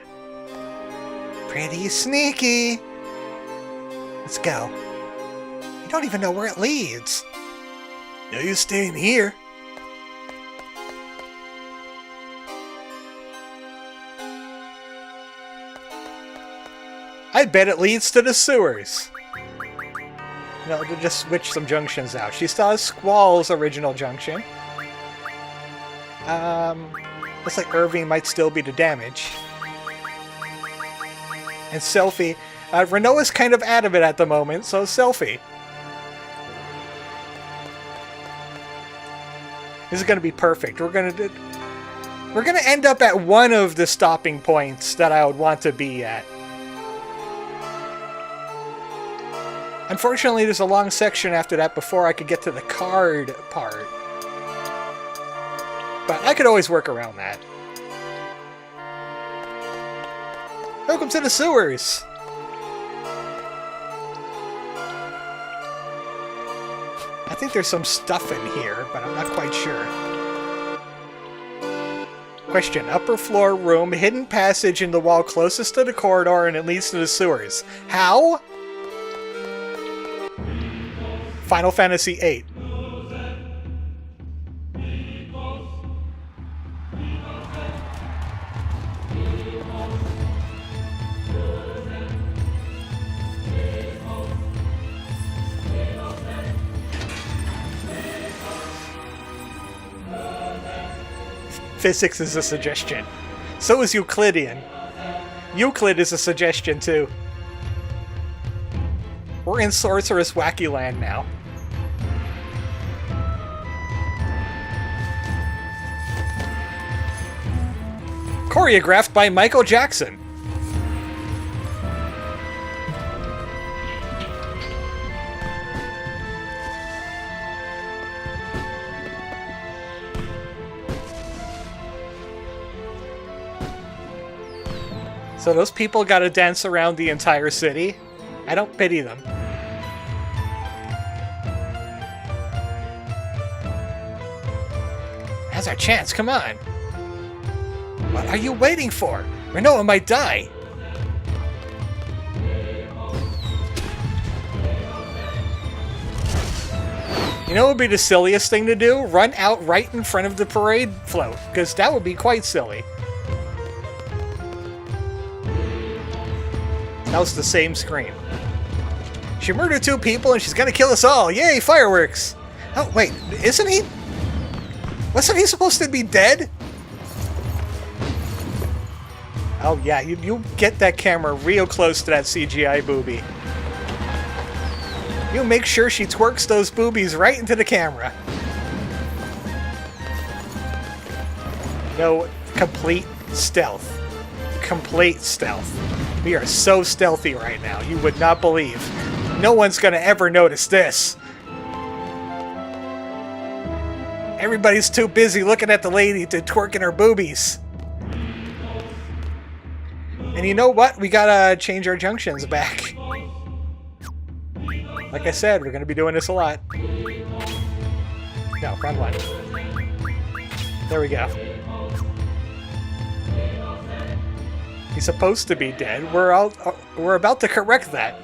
Pretty sneaky. Let's go. You don't even know where it leads. No, you staying here. I bet it leads to the sewers. No, to just switch some junctions out. She still has Squall's original junction. Looks like Irving might still be the damage. And Selfie. Renoa's kind of out of it at the moment, so Selfie. This is going to be perfect. We're going to end up at one of the stopping points that I would want to be at. Unfortunately, there's a long section after that before I could get to the card part. But I could always work around that. Welcome to the sewers! I think there's some stuff in here, but I'm not quite sure. Question. Upper floor room, hidden passage in the wall closest to the corridor, and it leads to the sewers. How? Final Fantasy VIII. Physics is a suggestion. So is Euclidean. Euclid is a suggestion too. We're in Sorceress Wacky Land now. Choreographed by Michael Jackson. So those people gotta dance around the entire city? I don't pity them. Now's our chance, come on! What are you waiting for? Renoa might die! You know what would be the silliest thing to do? Run out right in front of the parade float, because that would be quite silly. That was the same scream. She murdered 2 people and she's gonna kill us all! Yay, fireworks! Oh, wait, isn't he? Wasn't he supposed to be dead? Oh yeah, you get that camera real close to that CGI boobie. You make sure she twerks those boobies right into the camera. No, complete stealth. complete stealth. We are so stealthy right now, you would not believe. No one's gonna ever notice this. Everybody's too busy looking at the lady to twerking her boobies. And you know what? We gotta change our junctions back. Like I said, we're gonna be doing this a lot. No, wrong one. There we go. He's supposed to be dead. We're about to correct that.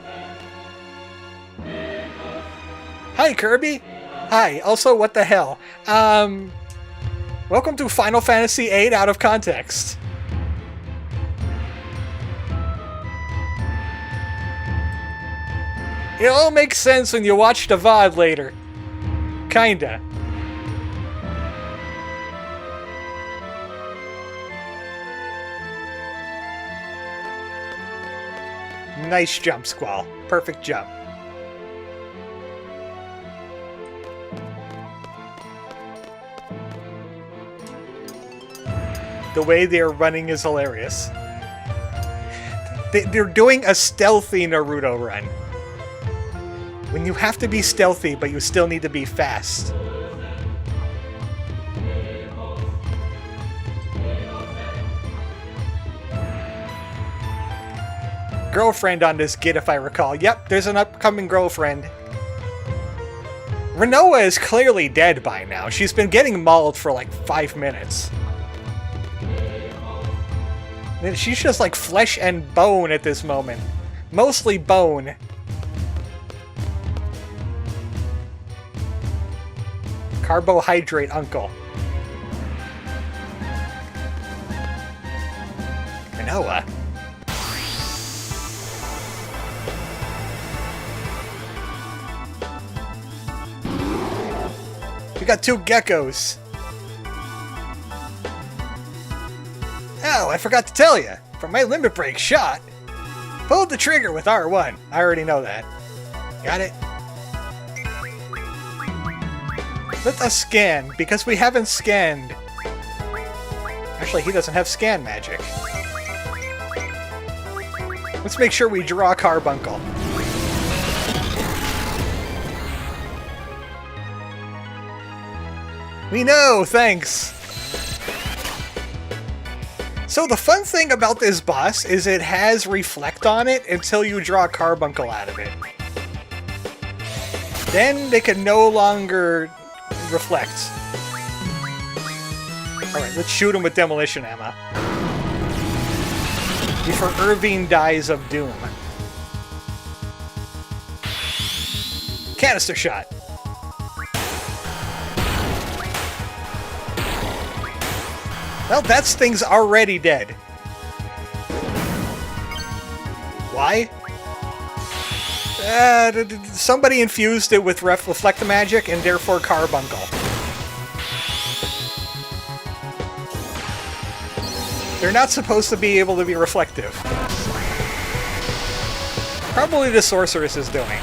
Hi, Kirby. Hi. Also, what the hell? Welcome to Final Fantasy VIII Out of Context. It all makes sense when you watch the VOD later. Kinda. Nice jump, Squall. Perfect jump. The way they're running is hilarious. They're doing a stealthy Naruto run. When you have to be stealthy, but you still need to be fast. Girlfriend on this Git, if I recall. Yep, there's an upcoming girlfriend. Renoa is clearly dead by now. She's been getting mauled for like 5 minutes. She's just like flesh and bone at this moment. Mostly bone. Carbohydrate uncle. Renoa. We got 2 geckos. Oh, I forgot to tell you. For my limit break shot, pull the trigger with R1. I already know that. Got it? Let us scan, because we haven't scanned. Actually, he doesn't have scan magic. Let's make sure we draw Carbuncle. We know, thanks! So the fun thing about this boss is it has Reflect on it until you draw Carbuncle out of it. Then they can no longer reflect. Alright, let's shoot him with demolition ammo. Before Irving dies of doom. Canister shot. Well, that thing's already dead. Why? Somebody infused it with Reflect Magic and therefore Carbuncle. They're not supposed to be able to be reflective. Probably the Sorceress is doing.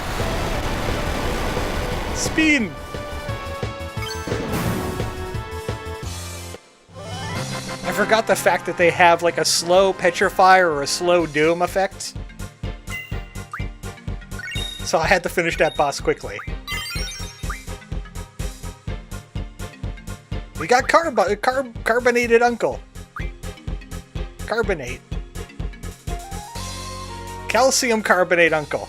Speed! I forgot the fact that they have like a slow Petrify or a slow Doom effect. So I had to finish that boss quickly. We got Carbonated Uncle. Carbonate. Calcium Carbonate Uncle.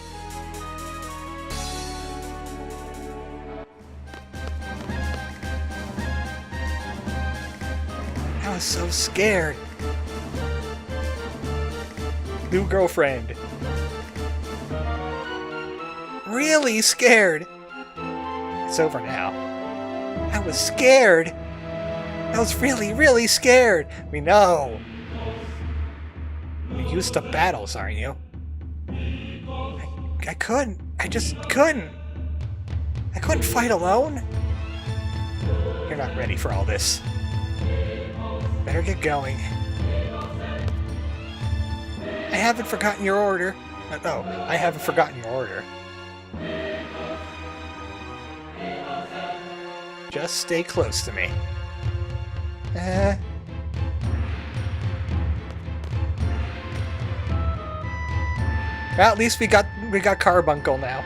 I was so scared. New girlfriend. Really scared. It's over now. I was scared. I was really, really scared. We know. You're used to battles, aren't you? I couldn't. I just couldn't. I couldn't fight alone. You're not ready for all this. Better get going. I haven't forgotten your order. No, I haven't forgotten your order. Just stay close to me. Well, at least we got Carbuncle now.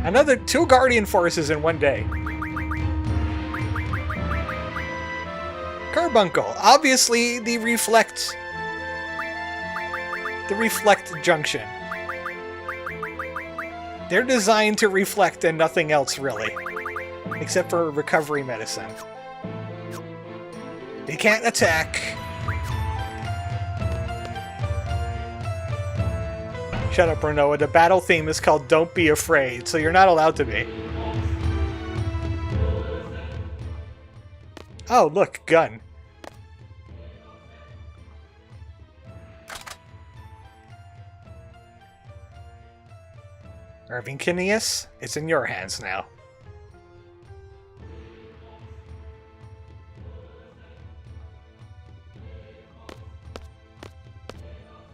Another 2 Guardian Forces in one day. Carbuncle, obviously the reflect junction. They're designed to reflect and nothing else really, except for recovery medicine. They can't attack. Shut up, Renoa. The battle theme is called Don't Be Afraid, so you're not allowed to be. Oh, look, gun. Irving Kineas, it's in your hands now.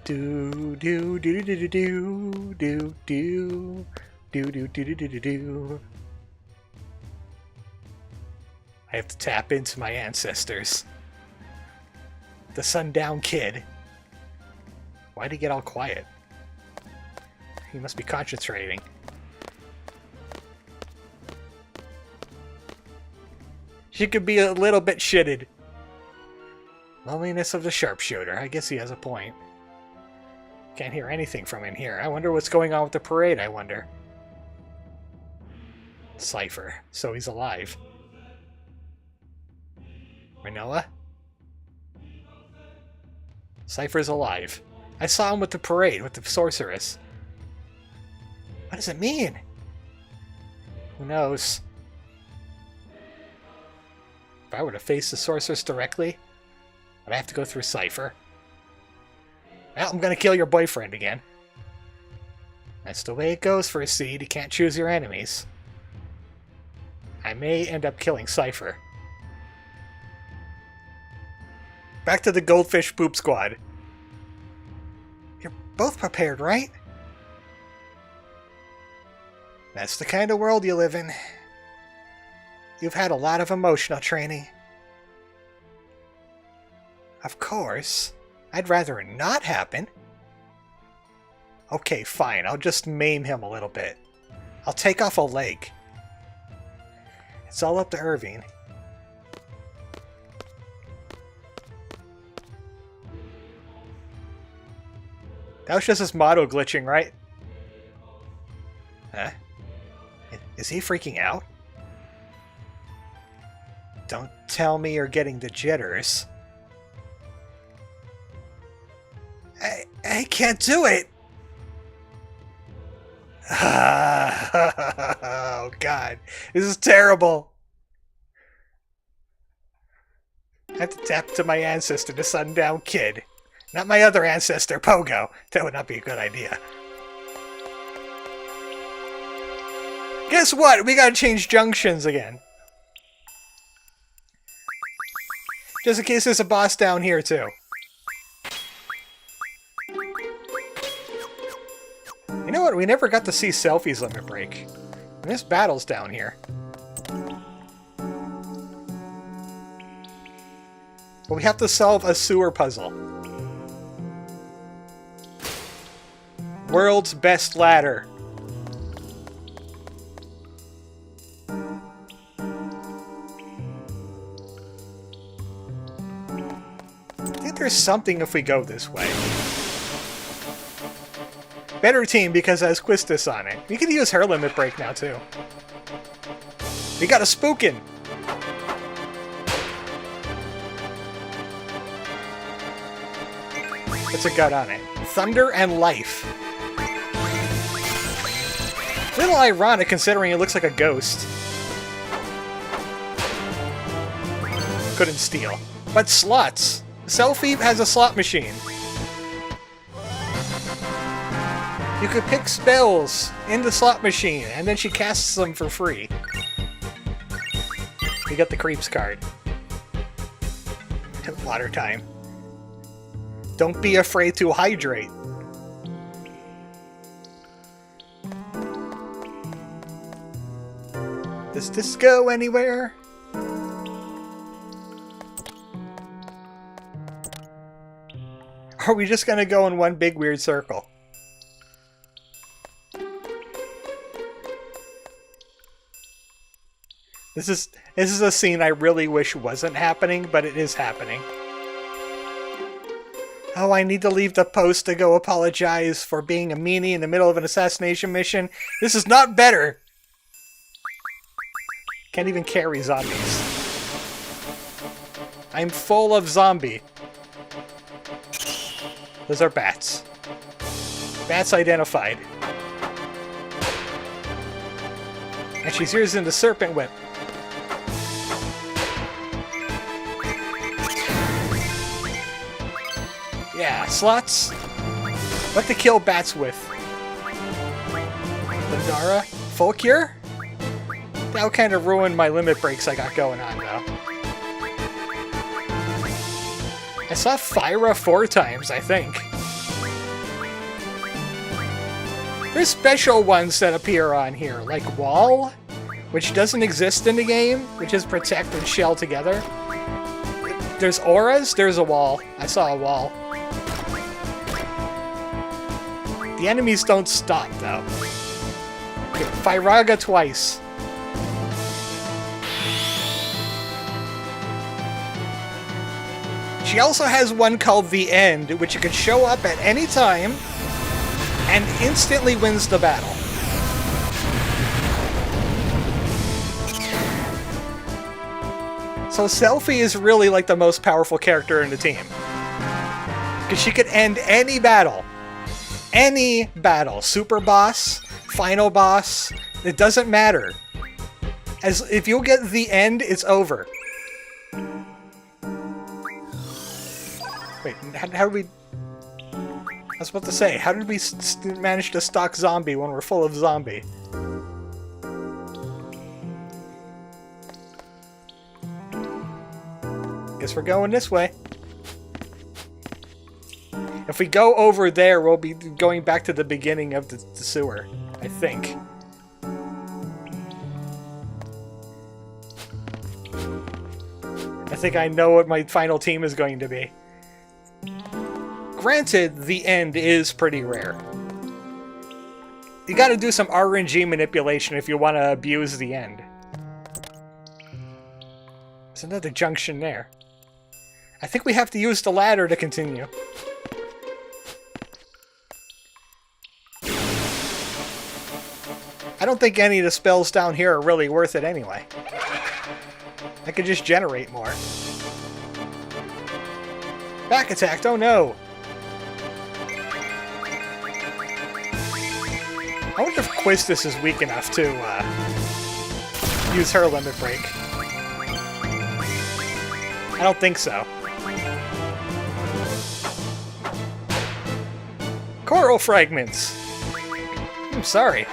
Do do do do do do do do do do do do do. I have to tap into my ancestors. The Sundown Kid. Why'd he get all quiet? He must be concentrating. She could be a little bit shitted. Loneliness of the sharpshooter. I guess he has a point. Can't hear anything from in here. I wonder what's going on with the parade, I wonder. Cypher. So he's alive. Renoa? Cypher's alive. I saw him with the parade, with the sorceress. What does it mean? Who knows? If I were to face the sorceress directly, would I have to go through Cypher? Well, I'm gonna kill your boyfriend again. That's the way it goes for a seed. You can't choose your enemies. I may end up killing Cypher. Back to the Goldfish Poop Squad. You're both prepared, right? That's the kind of world you live in. You've had a lot of emotional training. Of course. I'd rather it not happen. Okay, fine. I'll just maim him a little bit. I'll take off a leg. It's all up to Irving. That was just his motto glitching, right? Huh? Is he freaking out? Don't tell me you're getting the jitters. I can't do it! Oh, God. This is terrible. I have to tap to my ancestor, the Sundown Kid. Not my other ancestor, Pogo. That would not be a good idea. Guess what? We gotta change junctions again. Just in case there's a boss down here, too. You know what? We never got to see Selfie's limit break. And this battle's down here. But we have to solve a sewer puzzle. World's best ladder. I think there's something if we go this way. Better team because it has Quistis on it. We could use her limit break now too. We got a spookin'. What's a gut on it? Thunder and Life. A little ironic considering it looks like a ghost. Couldn't steal. But slots. Selfie has a slot machine. You could pick spells in the slot machine, and then she casts them for free. We got the Creeps card. Water time. Don't be afraid to hydrate. Does this go anywhere? Are we just gonna go in one big weird circle? This is a scene I really wish wasn't happening, but it is happening. Oh, I need to leave the post to go apologize for being a meanie in the middle of an assassination mission. This is not better! Can't even carry zombies. I'm full of zombie. Those are bats. Bats identified. And she's using the serpent whip. Yeah, slots. What to kill bats with? Bandara? Full cure? That'll kind of ruin my limit breaks I got going on, though. I saw Fyra 4 times, I think. There's special ones that appear on here, like Wall, which doesn't exist in the game, which is Protect and Shell together. There's auras, there's a wall. I saw a wall. The enemies don't stop, though. Okay, Fyraga twice. She also has one called The End, which can show up at any time and instantly wins the battle. So Selphie is really like the most powerful character in the team. Because she could end any battle. Any battle. Super boss, final boss, it doesn't matter. As if you get the end, it's over. Wait, how did we... I was about to say, how did we manage to stock zombie when we're full of zombie? Guess we're going this way. If we go over there, we'll be going back to the beginning of the sewer, I think. I think I know what my final team is going to be. Granted, the end is pretty rare. You gotta do some RNG manipulation if you want to abuse the end. There's another junction there. I think we have to use the ladder to continue. I don't think any of the spells down here are really worth it anyway. I could just generate more. Back attack, oh no! I wonder if Quistis is weak enough to use her limit break. I don't think so. Coral fragments! I'm sorry.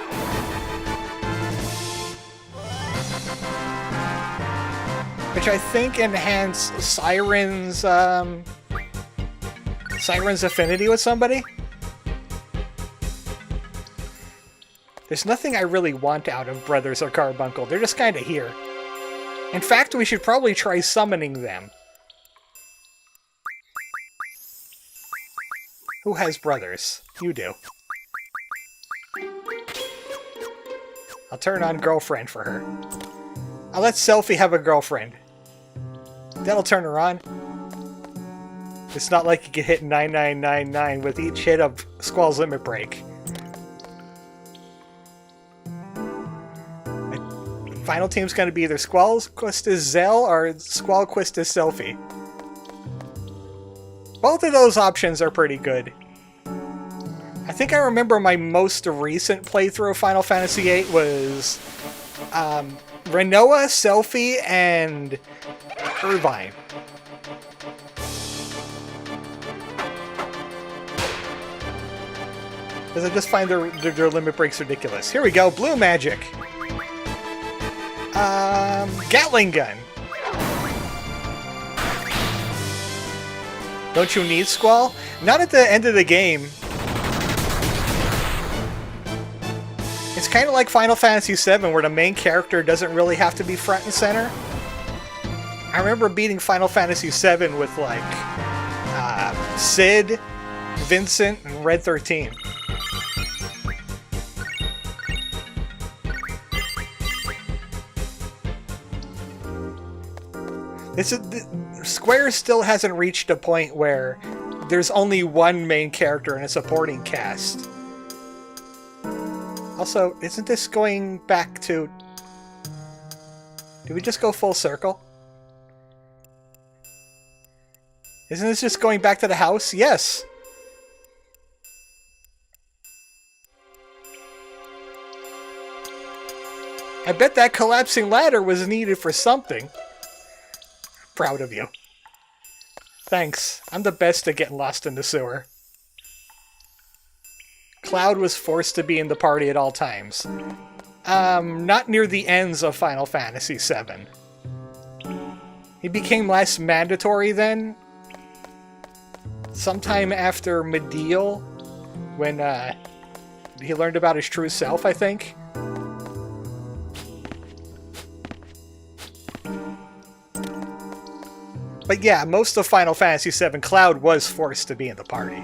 Which I think enhance Siren's, Siren's affinity with somebody? There's nothing I really want out of Brothers or Carbuncle. They're just kinda here. In fact, we should probably try summoning them. Who has brothers? You do. I'll turn on girlfriend for her. I'll let Selphie have a girlfriend. That'll turn her on. It's not like you can hit 9999 with each hit of Squall's limit break. Final team's going to be either Squall Quistis Zell or Squall Quistis Selphie. Both of those options are pretty good. I think I remember my most recent playthrough of Final Fantasy VIII was Renoa, Selphie, and Irvine. Because I just find their limit breaks ridiculous. Here we go, blue magic. Gatling gun. Don't you need Squall? Not at the end of the game. It's kind of like Final Fantasy VII, where the main character doesn't really have to be front and center. I remember beating Final Fantasy VII with, like, Sid, Vincent, and Red 13. Square still hasn't reached a point where there's only one main character and a supporting cast. Also, isn't this going back to... Did we just go full circle? Isn't this just going back to the house? Yes! I bet that collapsing ladder was needed for something. Proud of you. Thanks. I'm the best at getting lost in the sewer. Cloud was forced to be in the party at all times. Not near the ends of Final Fantasy VII. He became less mandatory then. Sometime after Medial, when he learned about his true self, I think. But yeah, most of Final Fantasy VII, Cloud was forced to be in the party.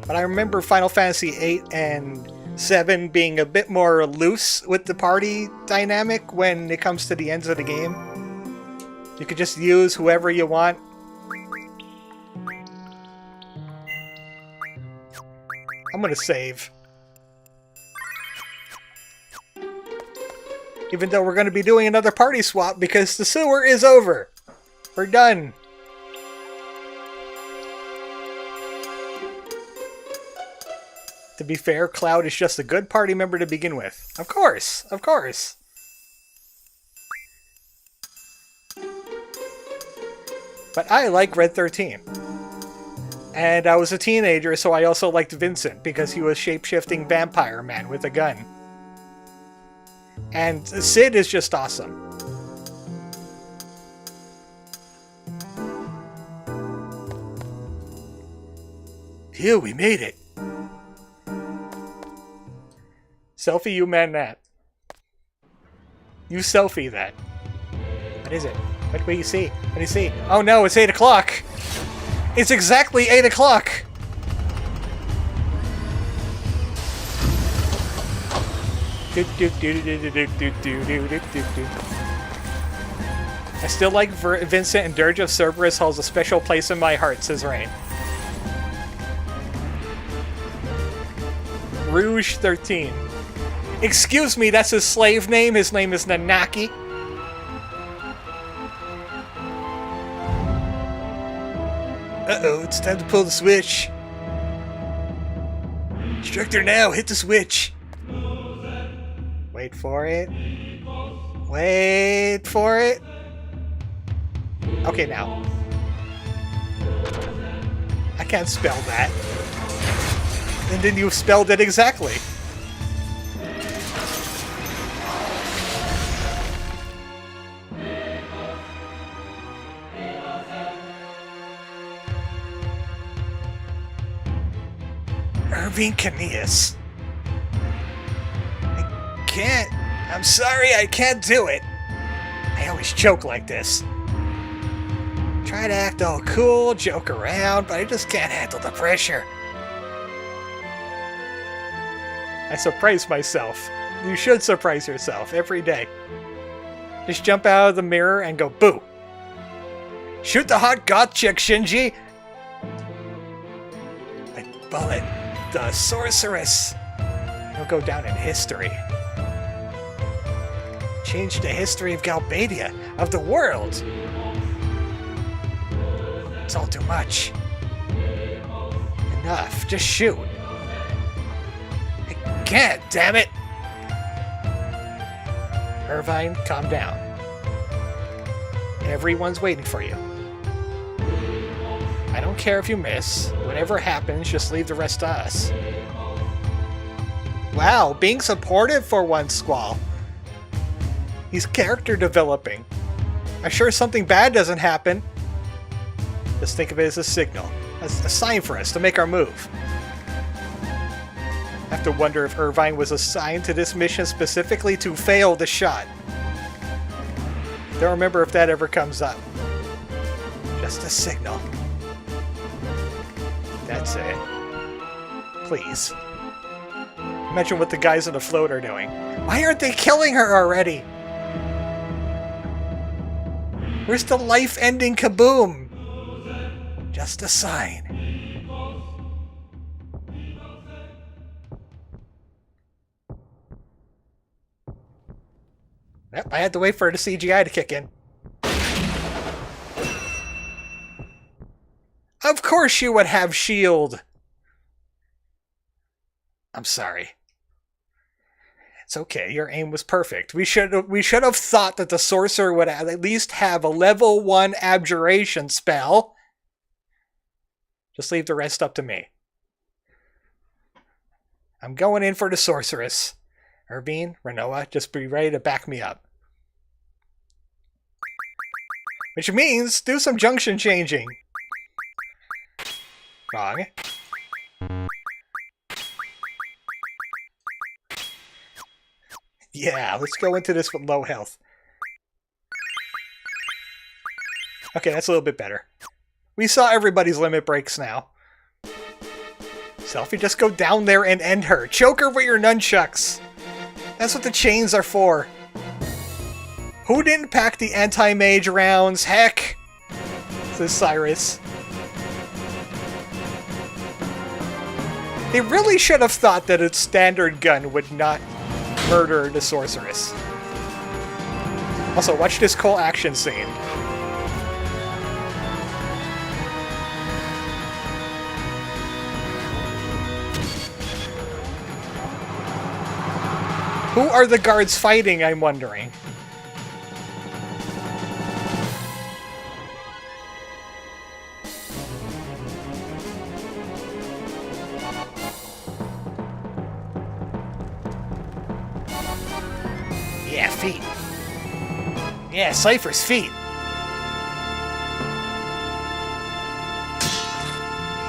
But I remember Final Fantasy VIII and VII being a bit more loose with the party dynamic when it comes to the ends of the game. You could just use whoever you want. I'm gonna save. Even though we're going to be doing another party swap because the sewer is over. We're done. To be fair, Cloud is just a good party member to begin with. Of course, of course. But I like Red 13. And I was a teenager, so I also liked Vincent because he was shape-shifting vampire man with a gun. And Sid is just awesome. Phew, we made it. Selfie you man that. You selfie that. What is it? What do you see? What do you see? Oh no, it's 8 o'clock! It's exactly 8 o'clock! I still like Vincent, and Dirge of Cerberus holds a special place in my heart, says Rain. Rouge 13. Excuse me, that's his slave name. His name is Nanaki. Uh-oh, it's time to pull the switch. Instructor now, hit the switch. Wait for it. Wait for it. Okay, now. I can't spell that. And then you spelled it exactly. Irving Caneas. I can't. I'm sorry, I can't do it. I always joke like this. Try to act all cool, joke around, but I just can't handle the pressure. I surprise myself. You should surprise yourself every day. Just jump out of the mirror and go boo. Shoot the hot goth chick, Shinji! My bullet. The sorceress. It'll go down in history. Change the history of Galbadia, of the world. It's all too much. Enough. Just shoot. I can't, damn it! Irvine, calm down. Everyone's waiting for you. I don't care if you miss. Whatever happens, just leave the rest to us. Wow, being supportive for one, Squall. He's character developing. I'm sure something bad doesn't happen. Just think of it as a signal. As a sign for us to make our move. I have to wonder if Irvine was assigned to this mission specifically to fail the shot. Don't remember if that ever comes up. Just a signal. That's it. Please. Imagine what the guys on the float are doing. Why aren't they killing her already? Where's the life-ending kaboom? Just a sign. Yep, I had to wait for the CGI to kick in. Of course you would have shield. I'm sorry. It's okay, your aim was perfect. We should have thought that the sorcerer would at least have a level 1 abjuration spell. Just leave the rest up to me. I'm going in for the sorceress. Urbine, Renoa, just be ready to back me up. Which means, do some junction changing. Wrong. Yeah, let's go into this with low health. Okay, that's a little bit better. We saw everybody's limit breaks now. Selfie, just go down there and end her. Choke her with your nunchucks. That's what the chains are for. Who didn't pack the anti-mage rounds? Heck! Says Cyrus. They really should have thought that a standard gun would not murder the sorceress. Also, watch this cool action scene. Who are the guards fighting, I'm wondering? Yeah, feet. Yeah, Cypher's feet.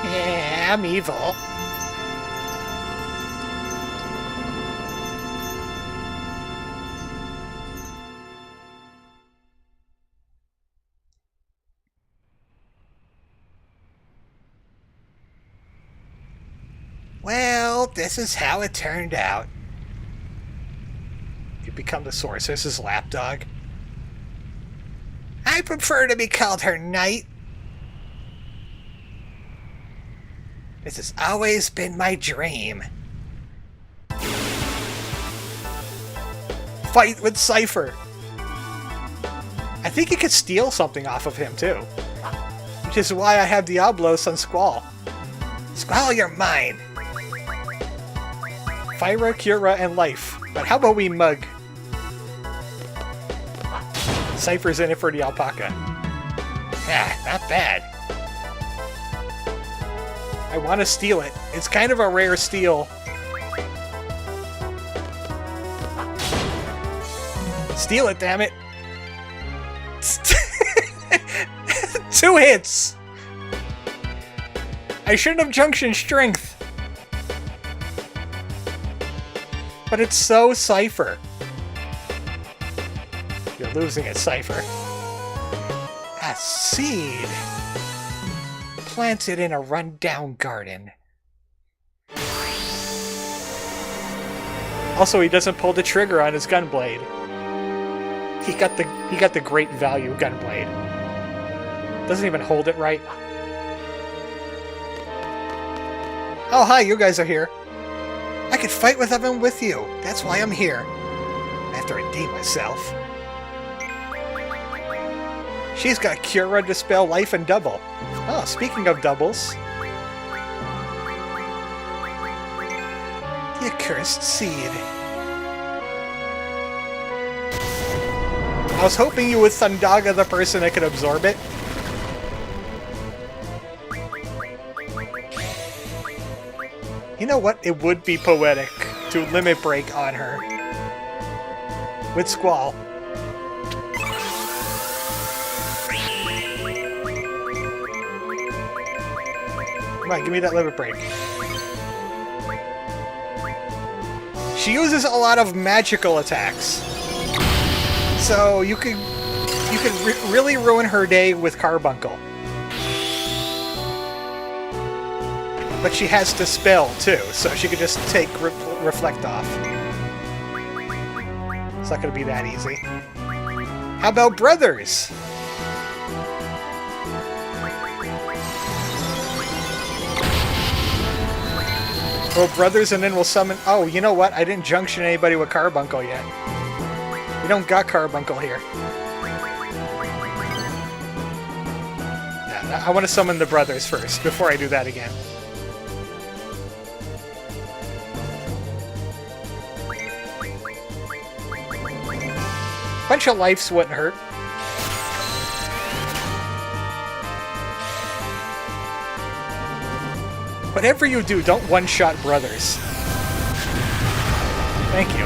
Yeah, I'm evil. Well, this is how it turned out. You become the sorceress's lapdog. I prefer to be called her knight. This has always been my dream. Fight with Cypher. I think you could steal something off of him too. Which is why I have Diablos on Squall. Squall, you're mine. Fyra, Cura, and Life. But how about we mug? Cypher's in it for the Alpaca. Ah, not bad. I want to steal it. It's kind of a rare steal. Steal it, damn it. 2 hits! I shouldn't have junction strength. But it's so Cypher. You're losing at Cypher. A seed. Planted in a run-down garden. Also, he doesn't pull the trigger on his gunblade. He got the great value gunblade. Doesn't even hold it right. Oh, hi, you guys are here. I could fight with them with you. That's why I'm here. I have to redeem myself. She's got Cura, Dispel, Life, and Double. Oh, speaking of doubles. The accursed seed. I was hoping you would Thundaga the person that could absorb it. You know what? It would be poetic to limit break on her. With Squall. Come on, give me that limit break. She uses a lot of magical attacks. So you could really ruin her day with Carbuncle. But she has Dispel too, so she could just take Reflect off. It's not going to be that easy. How about Brothers? Well, brothers, and then we'll summon... Oh, you know what? I didn't junction anybody with Carbuncle yet. We don't got Carbuncle here. Yeah, I want to summon the brothers first, before I do that again. Bunch of lives wouldn't hurt. Whatever you do, don't one-shot brothers. Thank you.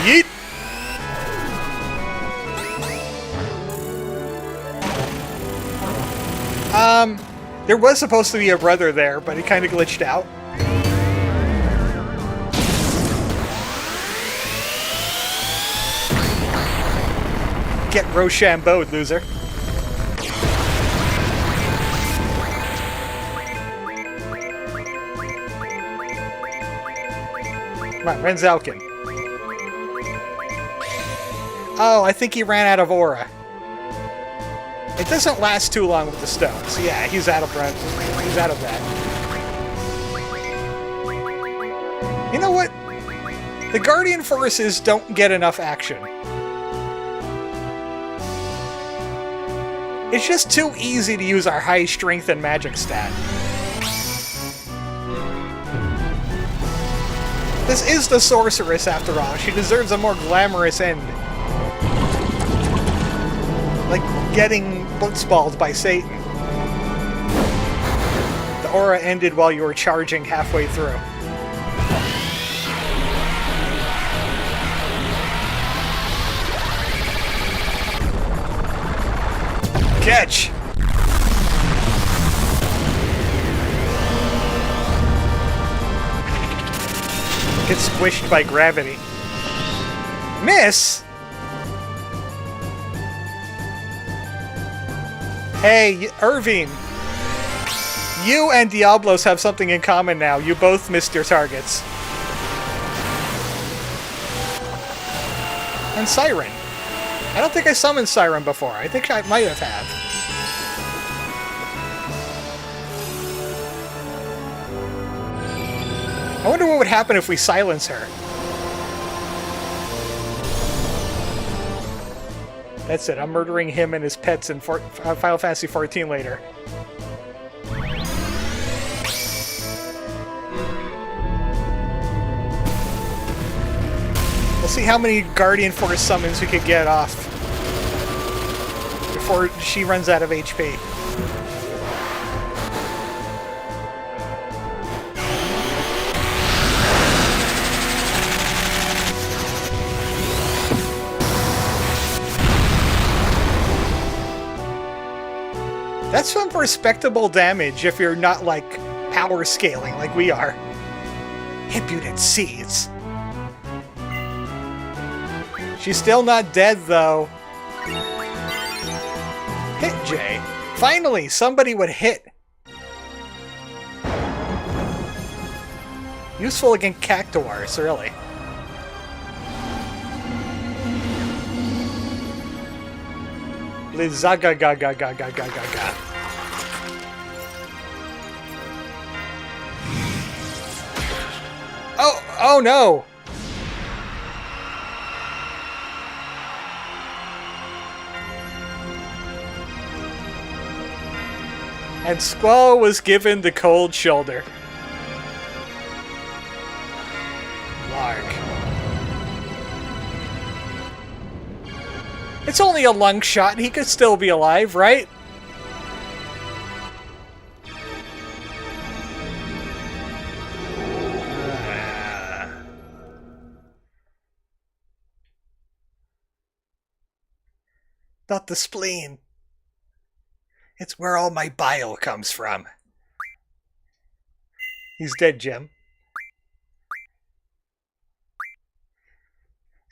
Yeet! There was supposed to be a brother there, but it kind of glitched out. Get Rochambeau'd, loser. Come on, Renzalkin. Oh, I think he ran out of aura. It doesn't last too long with the stones. Yeah, he's out of breath. He's out of that. You know what? The Guardian Forces don't get enough action. It's just too easy to use our high strength and magic stat. This is the sorceress, after all. She deserves a more glamorous end. Like getting blitzballed by Satan. The aura ended while you were charging halfway through. Catch! Get squished by gravity. Miss? Hey, Irvine. You and Diablos have something in common now. You both missed your targets. And Siren. I don't think I summoned Siren before. I think I might have. I wonder what would happen if we silence her. That's it. I'm murdering him and his pets in Final Fantasy XIV later. We'll see how many Guardian Force summons we could get off before she runs out of HP. That's some respectable damage if you're not, like, power scaling like we are. Impudent seeds. She's still not dead, though. Hit Jay. Finally, somebody would hit. Useful against Cactuars, really. Lizaga-ga-ga-ga-ga-ga-ga-ga. Oh no! And Squall was given the cold shoulder. Lark. It's only a lung shot, he could still be alive, right? Not the spleen. It's where all my bile comes from. He's dead, Jim.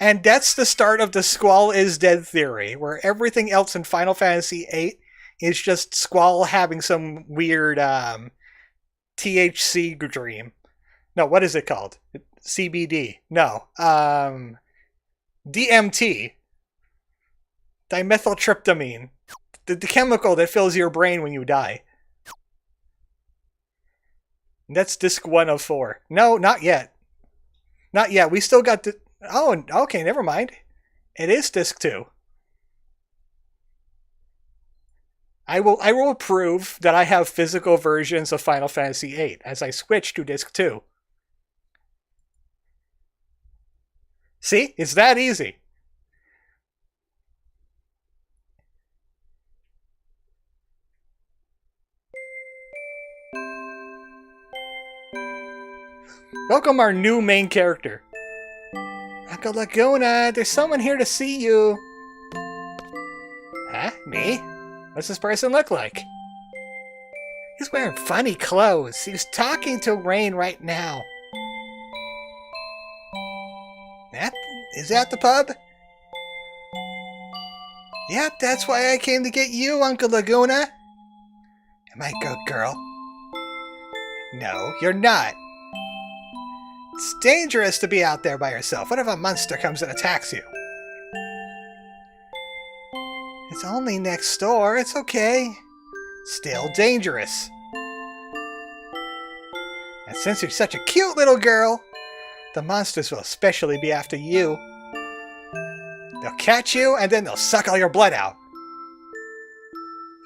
And that's the start of the Squall is dead theory, where everything else in Final Fantasy VIII is just Squall having some weird THC dream. No, what is it called? CBD. No. DMT. Dimethyltryptamine. The chemical that fills your brain when you die. That's disc 1 of 4. No, not yet. Not yet. We still got the... Oh, okay, never mind. It is disc 2. I will prove that I have physical versions of Final Fantasy VIII as I switch to disc 2. See? It's that easy. Welcome our new main character. Uncle Laguna, there's someone here to see you. Huh? Me? What's this person look like? He's wearing funny clothes. He's talking to Rain right now. Is that the pub? Yep, that's why I came to get you, Uncle Laguna. Am I a good girl? No, you're not. It's dangerous to be out there by yourself. What if a monster comes and attacks you? It's only next door. It's okay. Still dangerous. And since you're such a cute little girl, the monsters will especially be after you. They'll catch you, and then they'll suck all your blood out.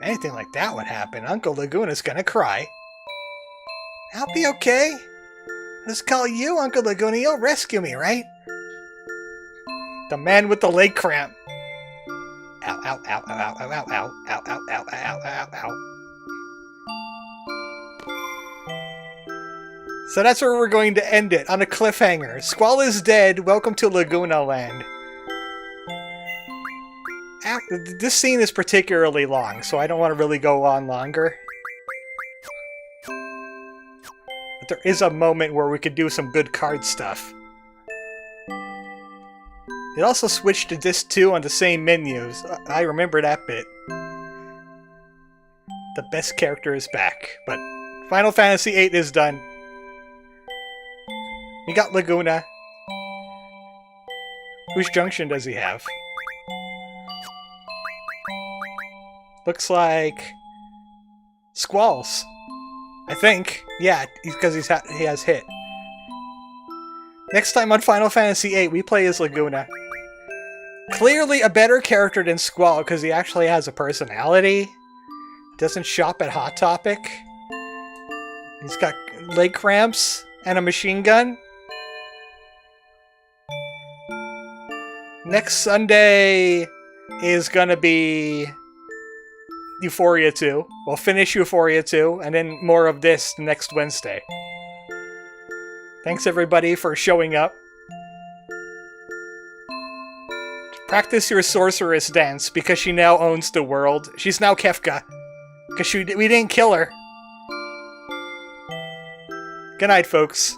If anything like that would happen, Uncle Laguna's gonna cry. I'll be okay. I'll just call you Uncle Laguna. You'll rescue me, right? The man with the leg cramp. Ow, ow, ow, ow, ow, ow, ow, ow, ow, ow, ow, ow, ow, ow. So that's where we're going to end it, on a cliffhanger. Squall is dead. Welcome to Laguna Land. This scene is particularly long, so I don't want to really go on longer. But there is a moment where we could do some good card stuff. It also switched to disc 2 on the same menus. I remember that bit. The best character is back, but Final Fantasy VIII is done. We got Laguna. Whose junction does he have? Looks like Squall's. I think. Yeah, because he has hit. Next time on Final Fantasy VIII, we play as Laguna. Clearly a better character than Squall because he actually has a personality. Doesn't shop at Hot Topic. He's got leg cramps and a machine gun. Next Sunday is gonna be Euphoria 2. We'll finish Euphoria 2, and then more of this next Wednesday. Thanks everybody for showing up. Practice your sorceress dance, because she now owns the world. She's now Kefka. Because we didn't kill her. Good night, folks.